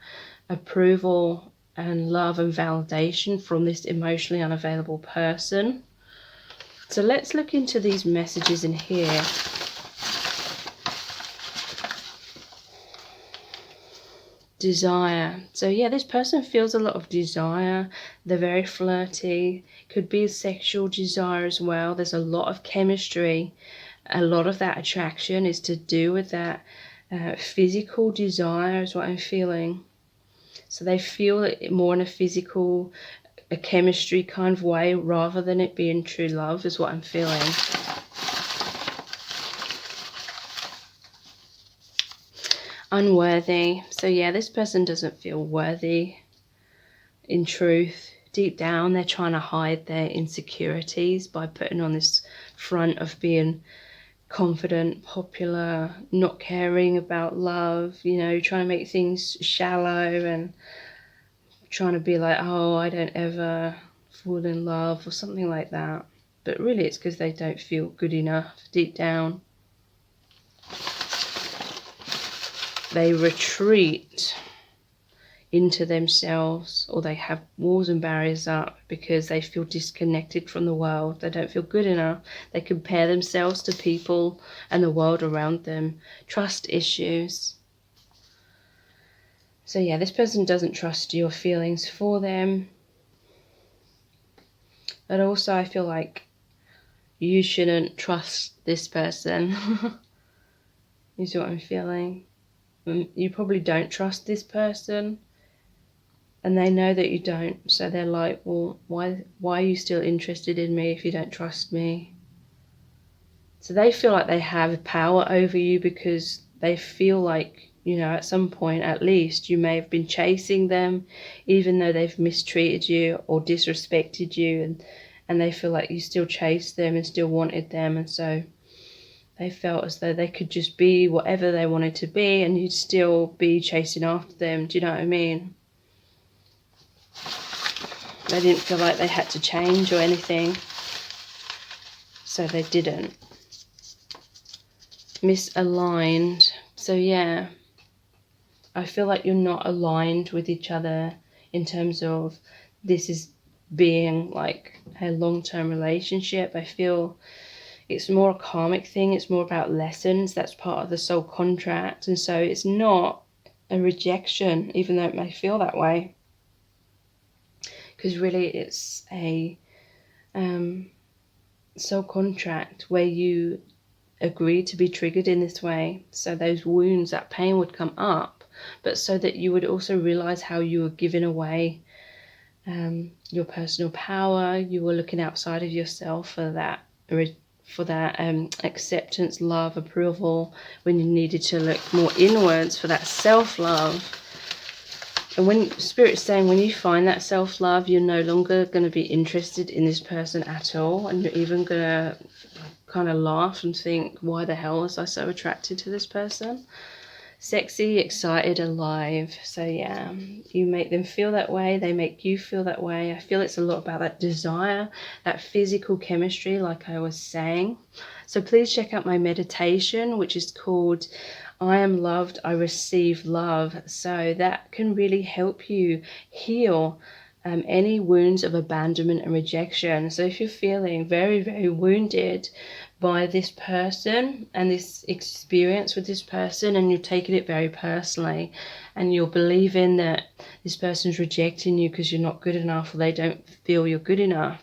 approval and love and validation from this emotionally unavailable person. So let's look into these messages in here. Desire. So yeah, this person feels a lot of desire. They're very flirty. Could be sexual desire as well. There's a lot of chemistry. A lot of that attraction is to do with that physical desire is what I'm feeling. So they feel it more in a physical, a chemistry kind of way rather than it being true love is what I'm feeling. Unworthy. So yeah, this person doesn't feel worthy. In truth, deep down, they're trying to hide their insecurities by putting on this front of being confident, popular, not caring about love, you know, trying to make things shallow and trying to be like, oh, I don't ever fall in love or something like that. But really it's because they don't feel good enough deep down. They retreat into themselves, or they have walls and barriers up because they feel disconnected from the world. They don't feel good enough. They compare themselves to people and the world around them. Trust issues. So yeah, this person doesn't trust your feelings for them. But also I feel like you shouldn't trust this person. Is what I'm feeling. You probably don't trust this person, and they know that you don't, so they're like, well, why are you still interested in me if you don't trust me? So they feel like they have power over you because they feel like, you know, at some point at least you may have been chasing them even though they've mistreated you or disrespected you, and they feel like you still chased them and still wanted them, and so they felt as though they could just be whatever they wanted to be and you'd still be chasing after them. Do you know what I mean? They didn't feel like they had to change or anything, so they didn't. Misaligned. So yeah, I feel like you're not aligned with each other in terms of this is being like a long-term relationship. I feel it's more a karmic thing. It's more about lessons. That's part of the soul contract. And so it's not a rejection, even though it may feel that way. Because really it's a soul contract where you agreed to be triggered in this way. So those wounds, that pain would come up, but so that you would also realize how you were giving away your personal power. You were looking outside of yourself for that acceptance, love, approval, when you needed to look more inwards for that self-love. And when Spirit's saying, when you find that self-love, you're no longer going to be interested in this person at all, and you're even going to kind of laugh and think, why the hell was I so attracted to this person? Sexy, excited, alive. So yeah, you make them feel that way, they make you feel that way. I feel it's a lot about that desire, that physical chemistry, like I was saying. So please check out my meditation, which is called I am loved, I receive love. So that can really help you heal any wounds of abandonment and rejection. So if you're feeling very, very wounded by this person and this experience with this person, and you're taking it very personally, and you're believing that this person's rejecting you because you're not good enough, or they don't feel you're good enough,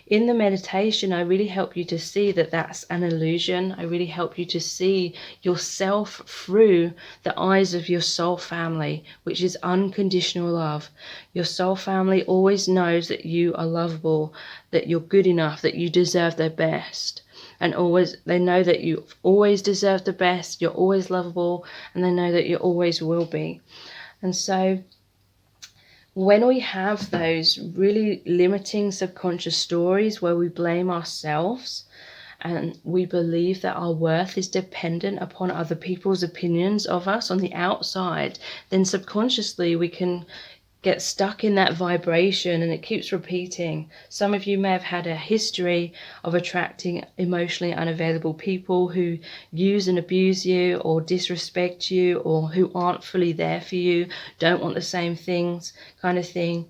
in the meditation, I really help you to see that that's an illusion. I really help you to see yourself through the eyes of your soul family, which is unconditional love. Your soul family always knows that you are lovable, that you're good enough, that you deserve their best. And always, they know that you always deserve the best, you're always lovable, and they know that you always will be. And so when we have those really limiting subconscious stories where we blame ourselves and we believe that our worth is dependent upon other people's opinions of us on the outside, then subconsciously we can get stuck in that vibration, and it keeps repeating. Some of you may have had a history of attracting emotionally unavailable people who use and abuse you, or disrespect you, or who aren't fully there for you, don't want the same things, kind of thing.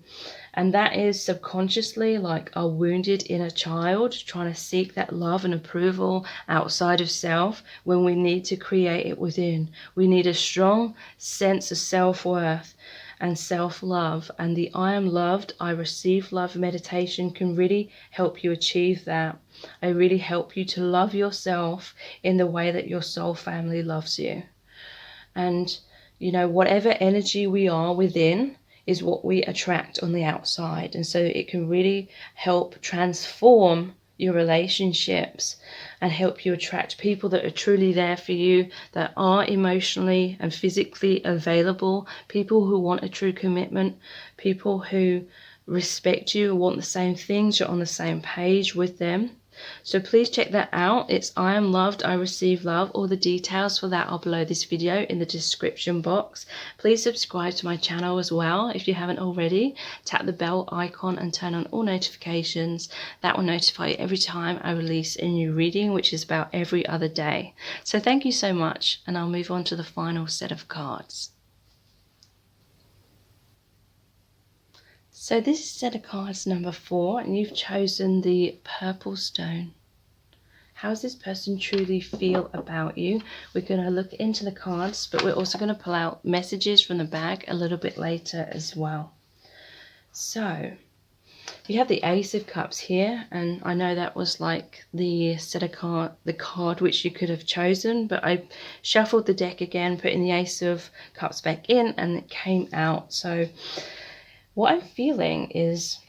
And that is subconsciously like a wounded inner child trying to seek that love and approval outside of self, when we need to create it within. We need a strong sense of self-worth and self-love, and the I am loved, I receive love meditation can really help you achieve that. I really help you to love yourself in the way that your soul family loves you. And you know, whatever energy we are within is what we attract on the outside. And so it can really help transform your relationships and help you attract people that are truly there for you, that are emotionally and physically available, people who want a true commitment, people who respect you, want the same things, you're on the same page with them. So please check that out. It's I am loved, I receive love. All the details for that are below this video in the description box. Please subscribe to my channel as well if you haven't already. Tap the bell icon and turn on all notifications. That will notify you every time I release a new reading, which is about every other day. So thank you so much, and I'll move on to the final set of cards. So this is set of cards number 4, and you've chosen the purple stone. How does this person truly feel about you? We're going to look into the cards, but we're also going to pull out messages from the bag a little bit later as well. So you have the Ace of Cups here, and I know that was like the set of the card which you could have chosen, but I shuffled the deck again, putting the Ace of Cups back in, and it came out. So what I'm feeling is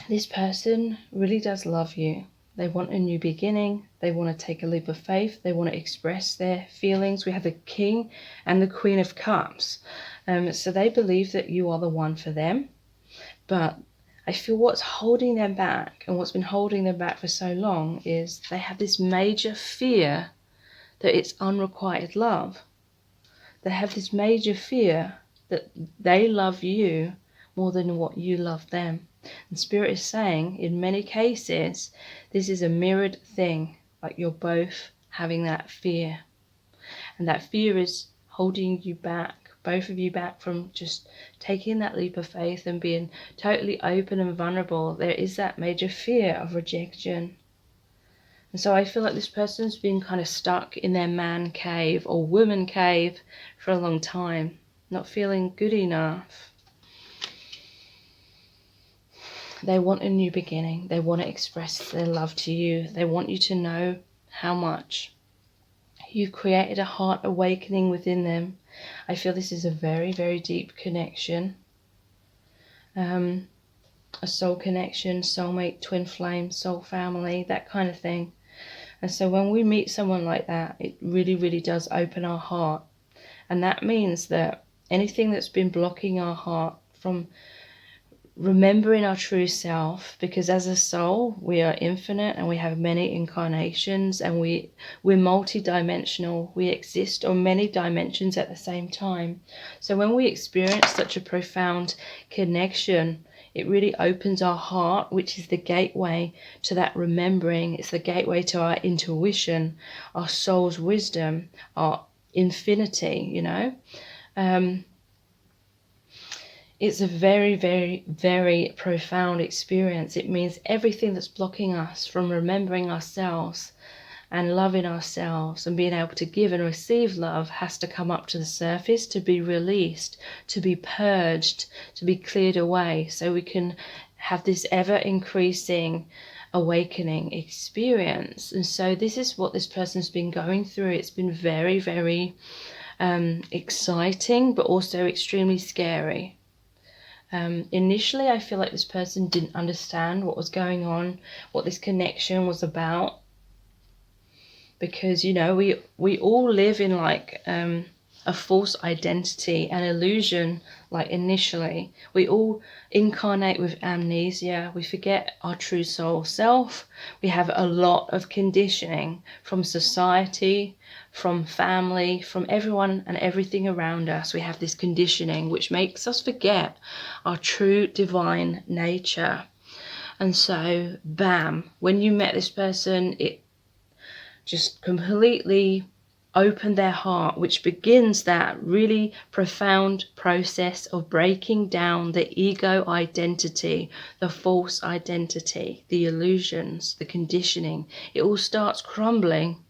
this person really does love you. They want a new beginning. They want to take a leap of faith. They want to express their feelings. We have the King and the Queen of Cups. So they believe that you are the one for them. But I feel what's holding them back, and what's been holding them back for so long, is they have this major fear that it's unrequited love. They have this major fear that they love you more than what you love them. And Spirit is saying, in many cases, this is a mirrored thing, like you're both having that fear. And that fear is holding you back, both of you back, from just taking that leap of faith and being totally open and vulnerable. There is that major fear of rejection. And so I feel like this person's been kind of stuck in their man cave or woman cave for a long time, not feeling good enough. They want a new beginning. They want to express their love to you. They want you to know how much you've created a heart awakening within them. I feel this is a very, very deep connection. A soul connection, soulmate, twin flame, soul family, that kind of thing. And so when we meet someone like that, it really, really does open our heart. And that means that anything that's been blocking our heart from remembering our true self, because as a soul we are infinite and we have many incarnations, and we're multi-dimensional. We exist on many dimensions at the same time. So when we experience such a profound connection, it really opens our heart, which is the gateway to that remembering. It's the gateway to our intuition, our soul's wisdom, our infinity, you know. It's a very, very, very profound experience. It means everything that's blocking us from remembering ourselves and loving ourselves and being able to give and receive love has to come up to the surface, to be released, to be purged, to be cleared away, so we can have this ever increasing awakening experience. And so this is what this person's been going through. It's been very, very exciting, but also extremely scary. Initially, I feel like this person didn't understand what was going on, what this connection was about. Because, you know, we all live in like a false identity, an illusion. Like initially, we all incarnate with amnesia. We forget our true soul self. We have a lot of conditioning from society, from family, from everyone and everything around us. We have this conditioning which makes us forget our true divine nature. And so, bam, when you met this person, it just completely opened their heart, which begins that really profound process of breaking down the ego identity, the false identity, the illusions, the conditioning. It all starts crumbling.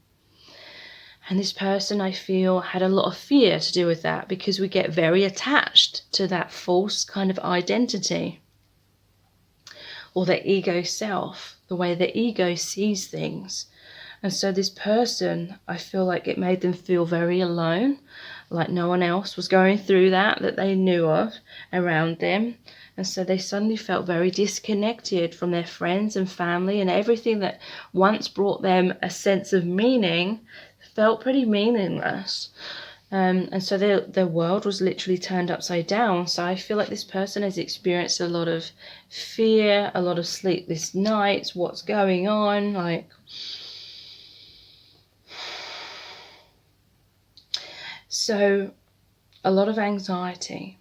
And this person, I feel, had a lot of fear to do with that, because we get very attached to that false kind of identity, or the ego self, the way the ego sees things. And so this person, I feel like it made them feel very alone, like no one else was going through that they knew of around them. And so they suddenly felt very disconnected from their friends and family, and everything that once brought them a sense of meaning felt pretty meaningless. And so their world was literally turned upside down. So I feel like this person has experienced a lot of fear, a lot of sleepless nights. What's going on? Like, so a lot of anxiety.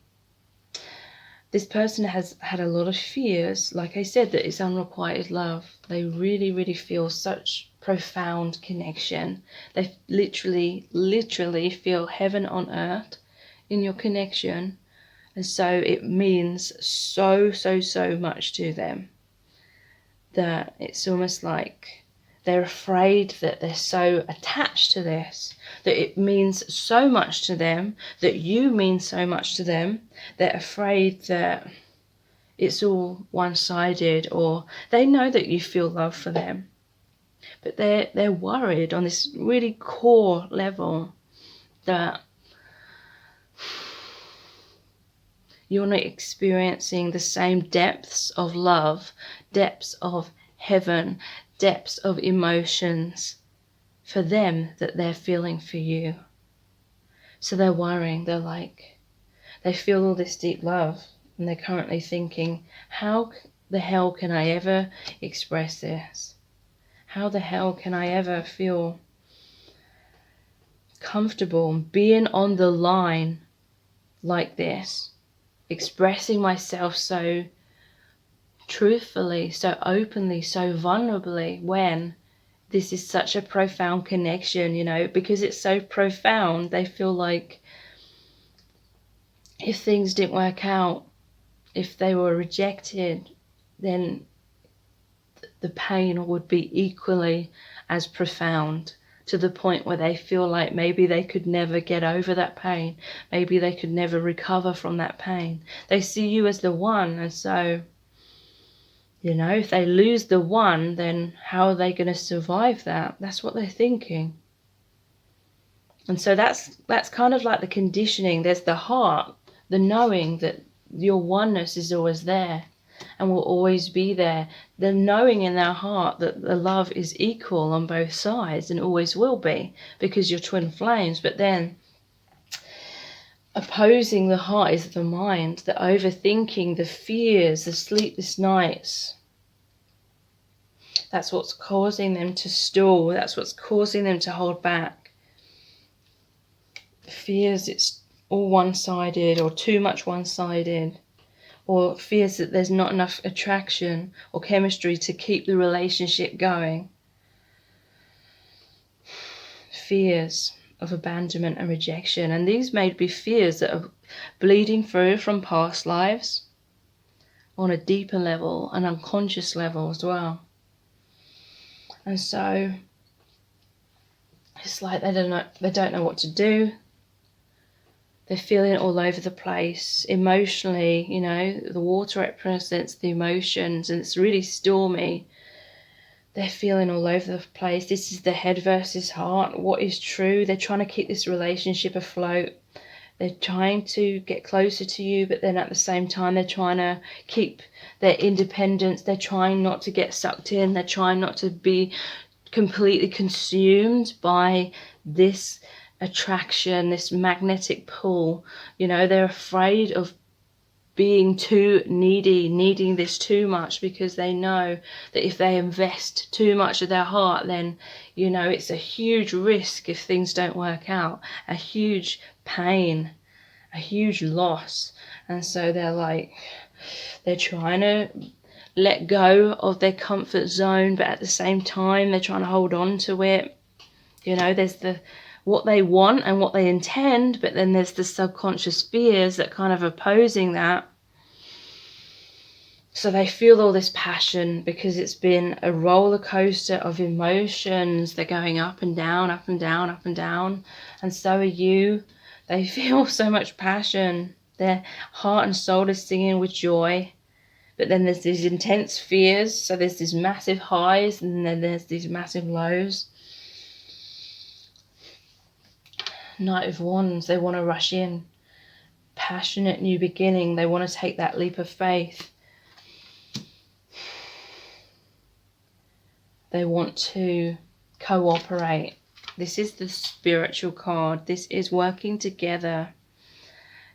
This person has had a lot of fears, like I said, that it's unrequited love. They really, really feel such profound connection. They literally feel heaven on earth in your connection. And so it means so much to them that it's almost like they're afraid that they're so attached to this, that it means so much to them, that you mean so much to them. They're afraid that it's all one-sided, or they know that you feel love for them, but they're worried on this really core level that you're not experiencing the same depths of love, depths of heaven, depths of emotions for them that they're feeling for you. So they're worrying. They're like, they feel all this deep love, and they're currently thinking, how the hell can I ever express this? How the hell can I ever feel comfortable being on the line like this, expressing myself so truthfully, so openly, so vulnerably, when this is such a profound connection, you know? Because it's so profound, they feel like if things didn't work out, if they were rejected, then the pain would be equally as profound, to the point where they feel like maybe they could never get over that pain, maybe they could never recover from that pain. They see you as the one, and so You know, if they lose the one, then how are they going to survive that? That's what they're thinking. And so that's kind of like the conditioning. There's the heart, the knowing that your oneness is always there and will always be there. The knowing in their heart that the love is equal on both sides and always will be, because you're twin flames. But then opposing the heart is the mind, the overthinking, the fears, the sleepless nights. That's what's causing them to stall. That's what's causing them to hold back. Fears it's all one-sided, or too much one-sided, or fears that there's not enough attraction or chemistry to keep the relationship going. Fears of abandonment and rejection. And these may be fears that are bleeding through from past lives on a deeper level, an unconscious level as well. And so it's like they don't know what to do. They're feeling all over the place emotionally. You know, the water represents the emotions, and it's really stormy. They're feeling all over the place. This is the head versus heart. What is true? They're trying to keep this relationship afloat. They're trying to get closer to you, but then at the same time, they're trying to keep their independence. They're trying not to get sucked in. They're trying not to be completely consumed by this attraction, this magnetic pull. You know, they're afraid of being too needy, needing this too much, because they know that if they invest too much of their heart, then, you know, it's a huge risk if things don't work out, a huge pain, a huge loss. And so they're trying to let go of their comfort zone, but at the same time they're trying to hold on to it. You know, there's what they want and what they intend, but then there's the subconscious fears that kind of opposing that. So they feel all this passion because it's been a roller coaster of emotions. They're going up and down, up and down, up and down. And so are you. They feel so much passion. Their heart and soul is singing with joy. But then there's these intense fears. So there's these massive highs, and then there's these massive lows. Knight of Wands, they want to rush in. Passionate new beginning. They want to take that leap of faith. They want to cooperate. This is the spiritual card. This is working together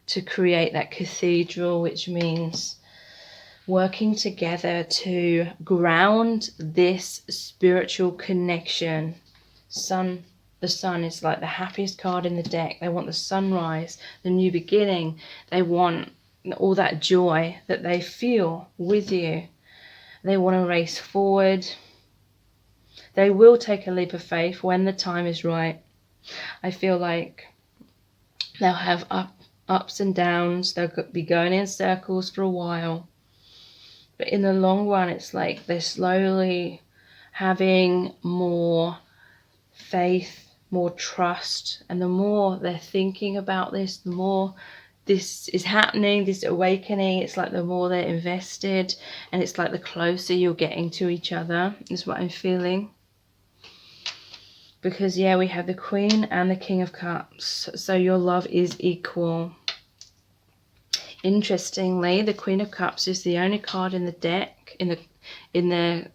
to create that cathedral, which means working together to ground this spiritual connection. The sun is like the happiest card in the deck. They want the sunrise, the new beginning. They want all that joy that they feel with you. They want to race forward. They will take a leap of faith when the time is right. I feel like they'll have ups and downs. They'll be going in circles for a while. But in the long run, it's like they're slowly having more faith, more trust. And the more they're thinking about this, the more this is happening, this awakening. It's like the more they're invested, and it's like the closer you're getting to each other, is what I'm feeling. Because, yeah, we have the Queen and the King of Cups. So your love is equal. Interestingly, the Queen of Cups is the only card in the deck, in the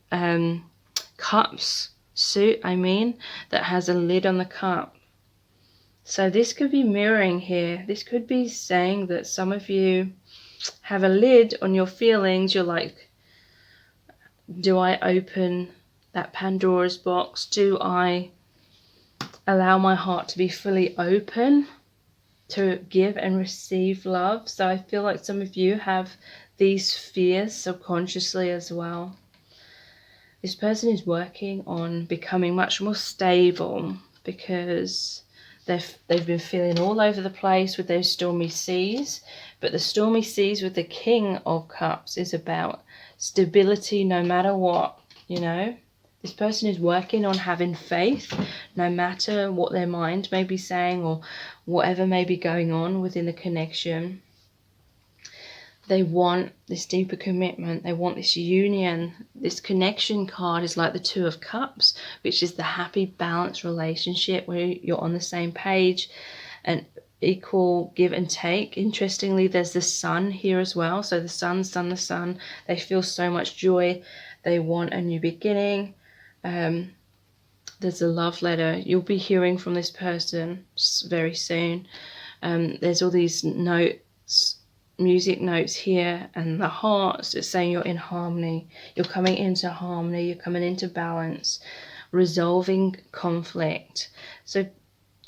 Cups suit, that has a lid on the cup. So this could be mirroring here. This could be saying that some of you have a lid on your feelings. You're like, do I open that Pandora's box? Do I allow my heart to be fully open to give and receive love? So I feel like some of you have these fears subconsciously as well. This person is working on becoming much more stable because they've been feeling all over the place with those stormy seas. But the stormy seas with the King of Cups is about stability no matter what, you know. This person is working on having faith no matter what their mind may be saying or whatever may be going on within the connection. They want this deeper commitment. They want this union. This connection card is like the Two of Cups, which is the happy, balanced relationship where you're on the same page and equal give and take. Interestingly, there's the Sun here as well. So the Sun, the Sun. They feel so much joy. They want a new beginning. There's a love letter. You'll be hearing from this person very soon. There's all these notes, music notes here, and the hearts. It's saying you're in harmony. You're coming into harmony. You're coming into balance, resolving conflict. So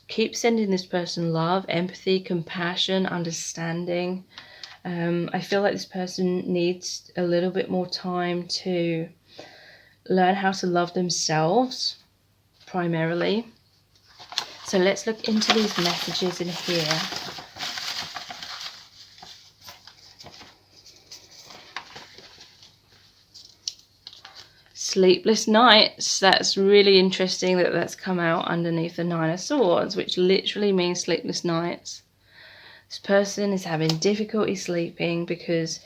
keep sending this person love, empathy, compassion, understanding. I feel like this person needs a little bit more time to learn how to love themselves primarily. So let's look into these messages in here. Sleepless nights. That's really interesting that that's come out underneath the Nine of Swords, which literally means sleepless nights. This person is having difficulty sleeping because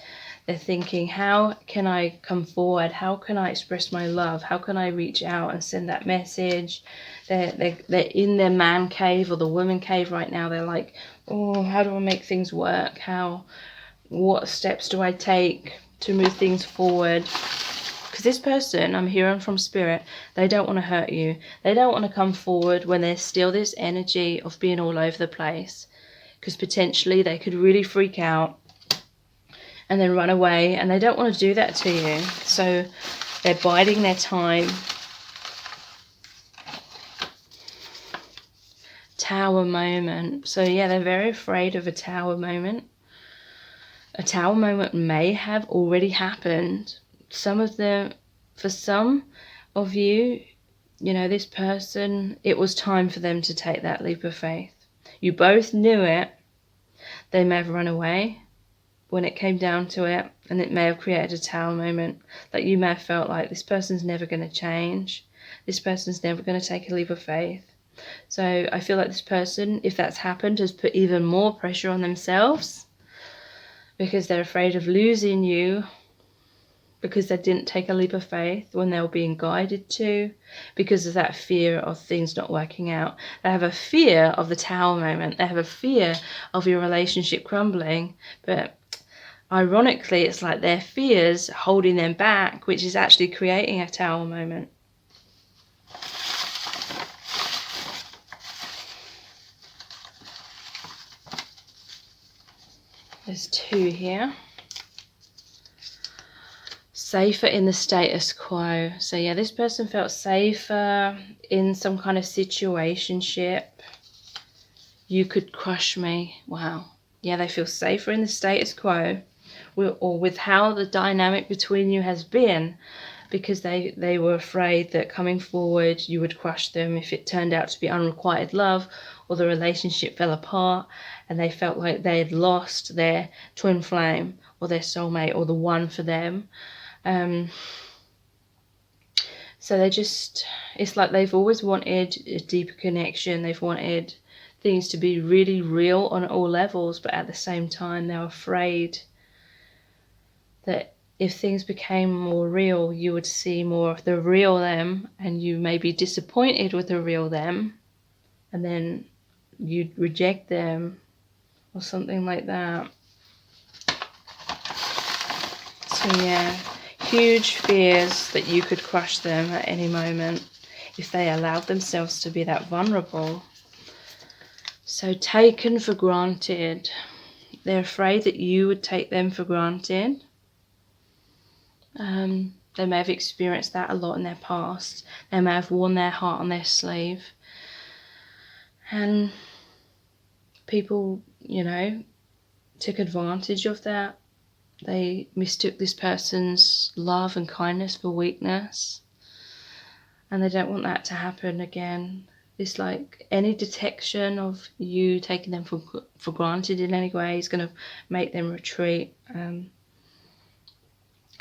they're thinking, how can I come forward? How can I express my love? How can I reach out and send that message? They're in their man cave or the woman cave right now. They're like, oh, how do I make things work? What steps do I take to move things forward? Because this person, I'm hearing from Spirit, they don't want to hurt you. They don't want to come forward when there's still this energy of being all over the place. Because potentially they could really freak out and then run away. And they don't want to do that to you. So they're biding their time. Tower moment. So yeah, they're very afraid of a tower moment. A tower moment may have already happened. For some of you, you know, this person, it was time for them to take that leap of faith. You both knew it. They may have run away when it came down to it, and it may have created a tower moment. Like you may have felt like this person's never going to change. This person's never going to take a leap of faith. So I feel like this person, if that's happened, has put even more pressure on themselves because they're afraid of losing you, because they didn't take a leap of faith when they were being guided to, because of that fear of things not working out. They have a fear of the tower moment. They have a fear of your relationship crumbling. But ironically, it's like their fears holding them back, which is actually creating a tower moment. There's two here. Safer in the status quo. So yeah, this person felt safer in some kind of situationship. You could crush me. Wow. Yeah, they feel safer in the status quo, or with how the dynamic between you has been, because they were afraid that coming forward you would crush them if it turned out to be unrequited love, or the relationship fell apart and they felt like they had lost their twin flame or their soulmate or the one for them. So it's like they've always wanted a deeper connection. They've wanted things to be really real on all levels, but at the same time they're afraid that if things became more real, you would see more of the real them, and you may be disappointed with the real them, and then you'd reject them or something like that. So yeah, huge fears that you could crush them at any moment if they allowed themselves to be that vulnerable. So taken for granted. They're afraid that you would take them for granted. They may have experienced that a lot in their past. They may have worn their heart on their sleeve. And people, you know, took advantage of that. They mistook this person's love and kindness for weakness. And they don't want that to happen again. It's like any detection of you taking them for granted in any way is going to make them retreat.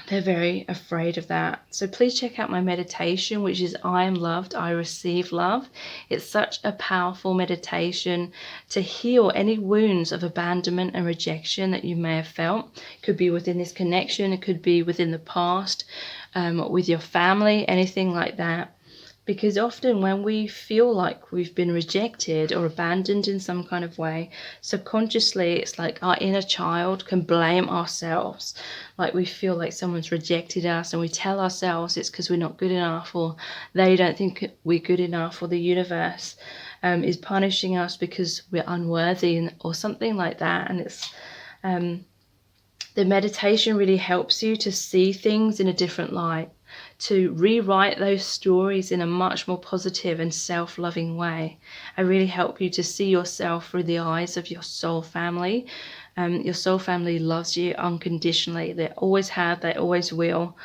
they're very afraid of that. So please check out my meditation, which is I am loved, I receive love. It's such a powerful meditation to heal any wounds of abandonment and rejection that you may have felt. It could be within this connection, it could be within the past, with your family, anything like that. Because often when we feel like we've been rejected or abandoned in some kind of way, subconsciously it's like our inner child can blame ourselves. Like we feel like someone's rejected us and we tell ourselves it's because we're not good enough, or they don't think we're good enough, or the universe is punishing us because we're unworthy, or something like that. And it's the meditation really helps you to see things in a different light, to rewrite those stories in a much more positive and self-loving way. I really help you to see yourself through the eyes of your soul family. Your soul family loves you unconditionally. They always have, they always will.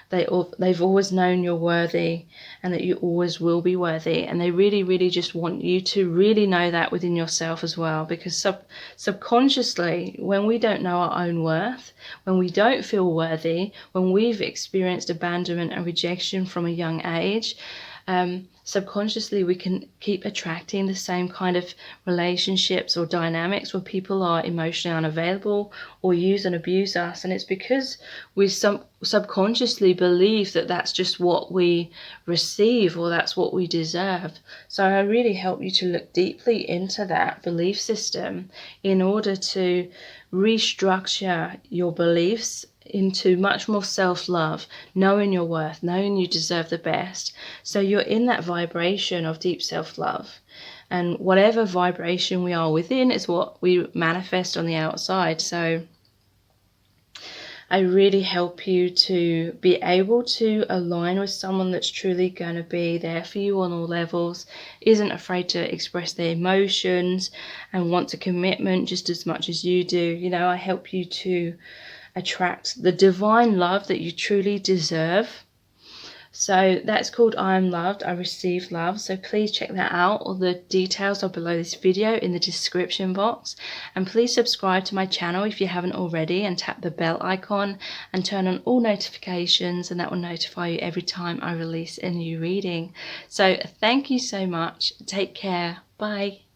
They've always known you're worthy and that you always will be worthy. And they really, really just want you to really know that within yourself as well. Because subconsciously, when we don't know our own worth, when we don't feel worthy, when we've experienced abandonment and rejection from a young age, subconsciously we can keep attracting the same kind of relationships or dynamics where people are emotionally unavailable or use and abuse us. And it's because we subconsciously believe that that's just what we receive or that's what we deserve. So I really help you to look deeply into that belief system in order to restructure your beliefs into much more self-love, knowing your worth, knowing you deserve the best. So you're in that vibration of deep self-love. And whatever vibration we are within is what we manifest on the outside. So I really help you to be able to align with someone that's truly going to be there for you on all levels, isn't afraid to express their emotions and wants a commitment just as much as you do. You know, I help you to attract the divine love that you truly deserve. So that's called I am loved, I receive love. So please check that out. All the details are below this video in the description box. And please subscribe to my channel if you haven't already, and tap the bell icon and turn on all notifications, and that will notify you every time I release a new reading. So thank you so much. Take care. Bye.